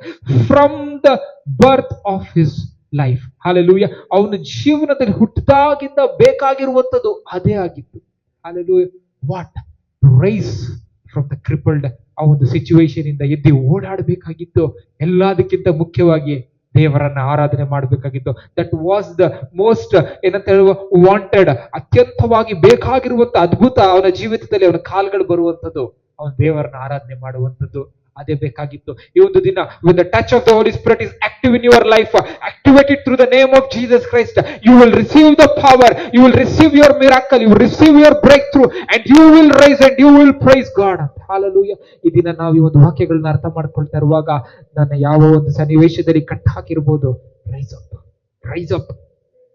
from the birth of his life. Hallelujah. ಅವನ ಜೀವನದಲ್ಲಿ ಹುಟ್ಟಿದಾಗಿಂದ ಬೇಕಾಗಿರುವಂಥದ್ದು ಅದೇ ಆಗಿತ್ತು. Hallelujah. What rise from the crippled, ಆ ಒಂದು ಸಿಚುವೇಶನ್ ಇಂದ ಎದ್ದು ಓಡಾಡಬೇಕಾಗಿತ್ತು. ಎಲ್ಲದಕ್ಕಿಂತ ಮುಖ್ಯವಾಗಿ ದೇವರನ್ನ ಆರಾಧನೆ ಮಾಡಬೇಕಾಗಿತ್ತು. ದಟ್ ವಾಸ್ ದ ಮೋಸ್ಟ್ ಏನಂತ ಹೇಳುವ ವಾಂಟೆಡ್, ಅತ್ಯಂತವಾಗಿ ಬೇಕಾಗಿರುವಂತ ಅದ್ಭುತ ಅವನ ಜೀವಿತದಲ್ಲಿ ಅವನ ಕಾಲ್ಗಳು ಬರುವಂಥದ್ದು, ಅವನ ದೇವರನ್ನ ಆರಾಧನೆ ಮಾಡುವಂಥದ್ದು, ಅದೇ ಬೇಕಾಗಿತ್ತು. ಈ ಒಂದು ದಿನ when the touch of the Holy Spirit is active in your life, activated through the name of Jesus Christ, you will receive the power, you will receive your miracle, you will receive your breakthrough, and you will rise and you will praise God. Hallelujah. ಈ ದಿನ ನಾವು ಈ ಒಂದು ವಾಕ್ಯಗಳನ್ನ ಅರ್ಥ ಮಾಡ್ಕೊಳ್ತಾ ಇರುವಾಗ, ನನ್ನ ಯಾವ ಒಂದು ಸನ್ನಿವೇಶದಲ್ಲಿ ಕಟ್ ಹಾಕಿರ್ಬೋದು, ರೈಸ್ ಅಪ್, ರೈಸ್ ಅಪ್,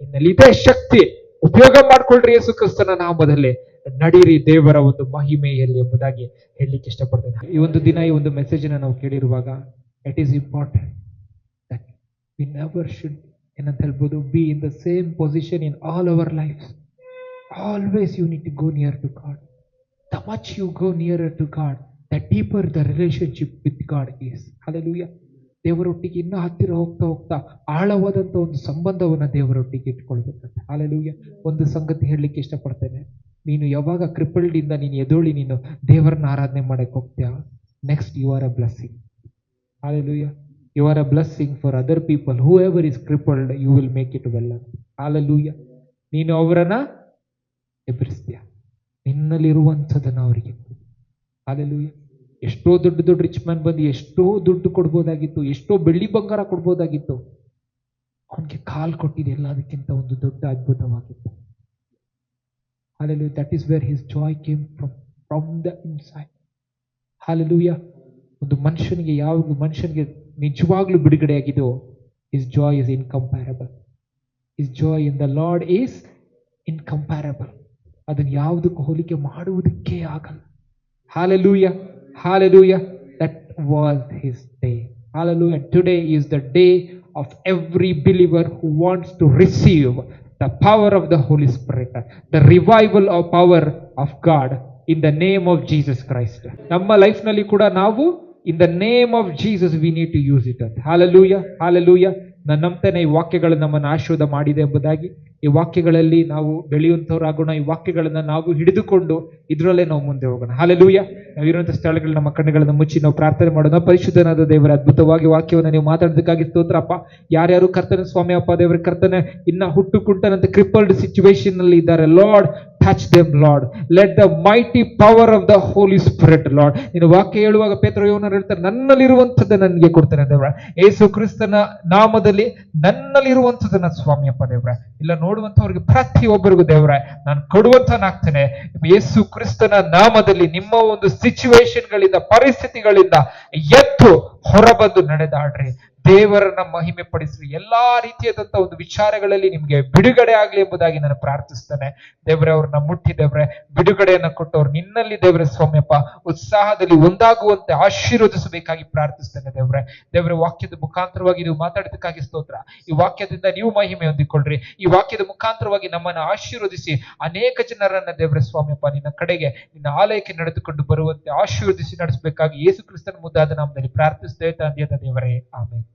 ನಿನ್ನಲ್ಲಿ ಇದೇ ಶಕ್ತಿ, ಉಪಯೋಗ ಮಾಡ್ಕೊಳ್ರಿ ಯೇಸು ಕ್ರಿಸ್ತನ ನಾಮದಲ್ಲಿ, ನಡೀರಿ ದೇವರ ಒಂದು ಮಹಿಮೆಯಲ್ಲಿ ಎಂಬುದಾಗಿ ಹೇಳಲಿಕ್ಕೆ ಇಷ್ಟಪಡ್ತೇನೆ. ಈ ಒಂದು ದಿನ ಈ ಒಂದು ಮೆಸೇಜ್ ನಾವು ಕೇಳಿರುವಾಗ, it is important that we never should ಏನಂತ ಹೇಳ್ಬೋದು, be in the same position in all our life. Always you need to go near to God. The much you go near to God, the deeper the relationship with God is. Hallelujah. ದೇವರೊಟ್ಟಿಗೆ ಇನ್ನೂ ಹತ್ತಿರ ಹೋಗ್ತಾ ಹೋಗ್ತಾ ಆಳವಾದಂತ ಒಂದು ಸಂಬಂಧವನ್ನ ದೇವರೊಟ್ಟಿಗೆ ಇಟ್ಕೊಳ್ಬೇಕಂತ. Hallelujah. ಒಂದು ಸಂಗತಿ ಹೇಳಲಿಕ್ಕೆ ಇಷ್ಟಪಡ್ತೇನೆ, ನೀನು ಯಾವಾಗ ಕ್ರಿಪಲ್ಡ್ ಇಂದ ನೀನು ಎದೋಳಿ ನೀನು ದೇವರನ್ನ ಆರಾಧನೆ ಮಾಡಕ್ಕೆ ಹೋಗ್ತೀಯಾ, next you are a blessing. Hallelujah. You are a blessing for other people. Whoever is crippled, you will make it well. Hallelujah. ನೀನು ಅವರನ್ನ ಎಬ್ಬರಿಸ್ತೀಯ, ನಿನ್ನಲ್ಲಿರುವಂಥದ್ದನ್ನು ಅವರಿಗೆ. ಹಾಲೆಲೂಯಾ. ಎಷ್ಟೋ ದೊಡ್ಡ ದೊಡ್ಡ ರಿಚ್ ಮ್ಯಾನ್ ಬಂದು ಎಷ್ಟೋ ದುಡ್ಡು ಕೊಡ್ಬೋದಾಗಿತ್ತು, ಎಷ್ಟೋ ಬೆಳ್ಳಿ ಬಂಗಾರ ಕೊಡ್ಬೋದಾಗಿತ್ತು, ಅವನಿಗೆ ಕಾಲ್ ಕೊಟ್ಟಿದೆ ಎಲ್ಲದಕ್ಕಿಂತ ಒಂದು ದೊಡ್ಡ ಅದ್ಭುತವಾಗಿತ್ತು. Hallelujah. That is where his joy came from the inside. Hallelujah. ಒಂದು ಮನುಷ್ಯನಿಗೆ ಯಾವ ಮನುಷ್ಯನಿಗೆ ನಿಜವಾಗ್ಲೂ ಬಿಡುಗಡೆ ಆಗಿದೆಯೋ, his joy is incomparable. His joy in the Lord is incomparable. ಅದನ್ನು ಯಾವುದಕ್ಕೂ ಹೋಲಿಕೆ ಮಾಡುವುದಕ್ಕೆ ಆಗಲ್ಲ. Hallelujah. Hallelujah. That was his day. Hallelujah. Today is the day of every believer who wants to receive the power of the Holy Spirit, the revival of power of God in the name of Jesus Christ. ನಮ್ಮ life ನಲ್ಲಿ ಕೂಡ ನಾವು in the name of Jesus we need to use it. Hallelujah. Hallelujah. ನಾನು ನಂಬ್ತೇನೆ ಈ ವಾಕ್ಯಗಳು ನಮ್ಮನ್ನು ಆಶೀರ್ವಾದ ಮಾಡಿದೆ ಎಂಬುದಾಗಿ. ಈ ವಾಕ್ಯಗಳಲ್ಲಿ ನಾವು ಬೆಳೆಯುವಂಥವ್ರಾಗೋಣ. ಈ ವಾಕ್ಯಗಳನ್ನ ನಾವು ಹಿಡಿದುಕೊಂಡು ಇದರಲ್ಲೇ ನಾವು ಮುಂದೆ ಹೋಗೋಣ. ಹಾಲೆಲೂಯಾ. ನಾವು ಇರುವಂತಹ ಸ್ಥಳಗಳು ನಮ್ಮ ಕಣ್ಣುಗಳನ್ನು ಮುಚ್ಚಿ ನಾವು ಪ್ರಾರ್ಥನೆ ಮಾಡೋಣ. ಪರಿಶುದ್ಧನಾದ ದೇವರ ಅದ್ಭುತವಾಗಿ ವಾಕ್ಯವನ್ನು ನೀವು ಮಾತಾಡೋದಕ್ಕಾಗಿ ಸ್ತೋತ್ರಪ್ಪ. ಯಾರ್ಯಾರು ಕರ್ತನ ಸ್ವಾಮಿ ಅಪ್ಪ ದೇವರ ಕರ್ತನೆ ಇನ್ನ ಹುಟ್ಟು ಕುಂಟನಂತೆ ಕ್ರಿಪಲ್ಡ್ ಸಿಚುವೇಶನ್ ನಲ್ಲಿ ಇದ್ದಾರೆ, lord touch them, Lord. Let the mighty power of the Holy Spirit, Lord. ನೀನು ವಾಕ್ಯ ಹೇಳುವಾಗ ಪೇತ್ರ ಯೋಹನರು ಹೇಳ್ತಾರೆ, ನನ್ನಲ್ಲಿರುವಂಥದ್ದು ನನಗೆ ಕೊಡ್ತಾರೆ ದೇವ್ರ. ಯೇಸು ಕ್ರಿಸ್ತನ ನಾಮದಲ್ಲಿ ನನ್ನಲ್ಲಿರುವಂಥದ್ದನ್ನ ಸ್ವಾಮಿಯಪ್ಪ ದೇವ್ರ, ಇಲ್ಲ ನೋಡುವಂತವ್ರಿಗೆ ಪ್ರತಿಯೊಬ್ಬರಿಗೂ ದೇವ್ರ ನಾನು ಕೊಡುವಂತನಾಗ್ತೇನೆ. ಯೇಸು ಕ್ರಿಸ್ತನ ನಾಮದಲ್ಲಿ ನಿಮ್ಮ ಒಂದು ಸಿಚುವೇಶನ್ ಗಳಿಂದ, ಪರಿಸ್ಥಿತಿಗಳಿಂದ ಎದ್ದು ಹೊರಬಂದು ನಡೆದಾಡ್ರಿ, ದೇವರನ್ನ ಮಹಿಮೆ ಪಡಿಸ್ರಿ. ಎಲ್ಲಾ ರೀತಿಯಾದಂತ ಒಂದು ವಿಚಾರಗಳಲ್ಲಿ ನಿಮ್ಗೆ ಬಿಡುಗಡೆ ಆಗ್ಲಿ ಎಂಬುದಾಗಿ ನಾನು ಪ್ರಾರ್ಥಿಸ್ತೇನೆ. ದೇವ್ರೆ ಅವ್ರನ್ನ ಮುಟ್ಟಿ ದೇವ್ರೆ ಬಿಡುಗಡೆಯನ್ನ ಕೊಟ್ಟವ್ರು ನಿನ್ನಲ್ಲಿ ದೇವ್ರೆ ಸ್ವಾಮ್ಯಪ್ಪ ಉತ್ಸಾಹದಲ್ಲಿ ಒಂದಾಗುವಂತೆ ಆಶೀರ್ವದಿಸಬೇಕಾಗಿ ಪ್ರಾರ್ಥಿಸ್ತೇನೆ ದೇವ್ರೆ. ದೇವ್ರೆ ವಾಕ್ಯದ ಮುಖಾಂತರವಾಗಿ ನೀವು ಮಾತಾಡೋದಕ್ಕಾಗಿ ಸ್ತೋತ್ರ. ಈ ವಾಕ್ಯದಿಂದ ನೀವು ಮಹಿಮೆ ಹೊಂದಿಕೊಳ್ಳ್ರಿ. ಈ ವಾಕ್ಯದ ಮುಖಾಂತರವಾಗಿ ನಮ್ಮನ್ನ ಆಶೀರ್ವದಿಸಿ ಅನೇಕ ಜನರನ್ನ ದೇವ್ರೆ ಸ್ವಾಮ್ಯಪ್ಪ ನಿನ್ನ ಕಡೆಗೆ, ನಿನ್ನ ಆಲಯಕ್ಕೆ ನಡೆದುಕೊಂಡು ಬರುವಂತೆ ಆಶೀರ್ವದಿಸಿ ನಡೆಸಬೇಕಾಗಿ ಯೇಸು ಕ್ರಿಸ್ತನ ಮುದ್ದಾದ ನಾಮದಲ್ಲಿ ಪ್ರಾರ್ಥಿಸ್ತೇವೆ ತಂದೆಯಾದ ದೇವರೇ, ಆಮೆನ್.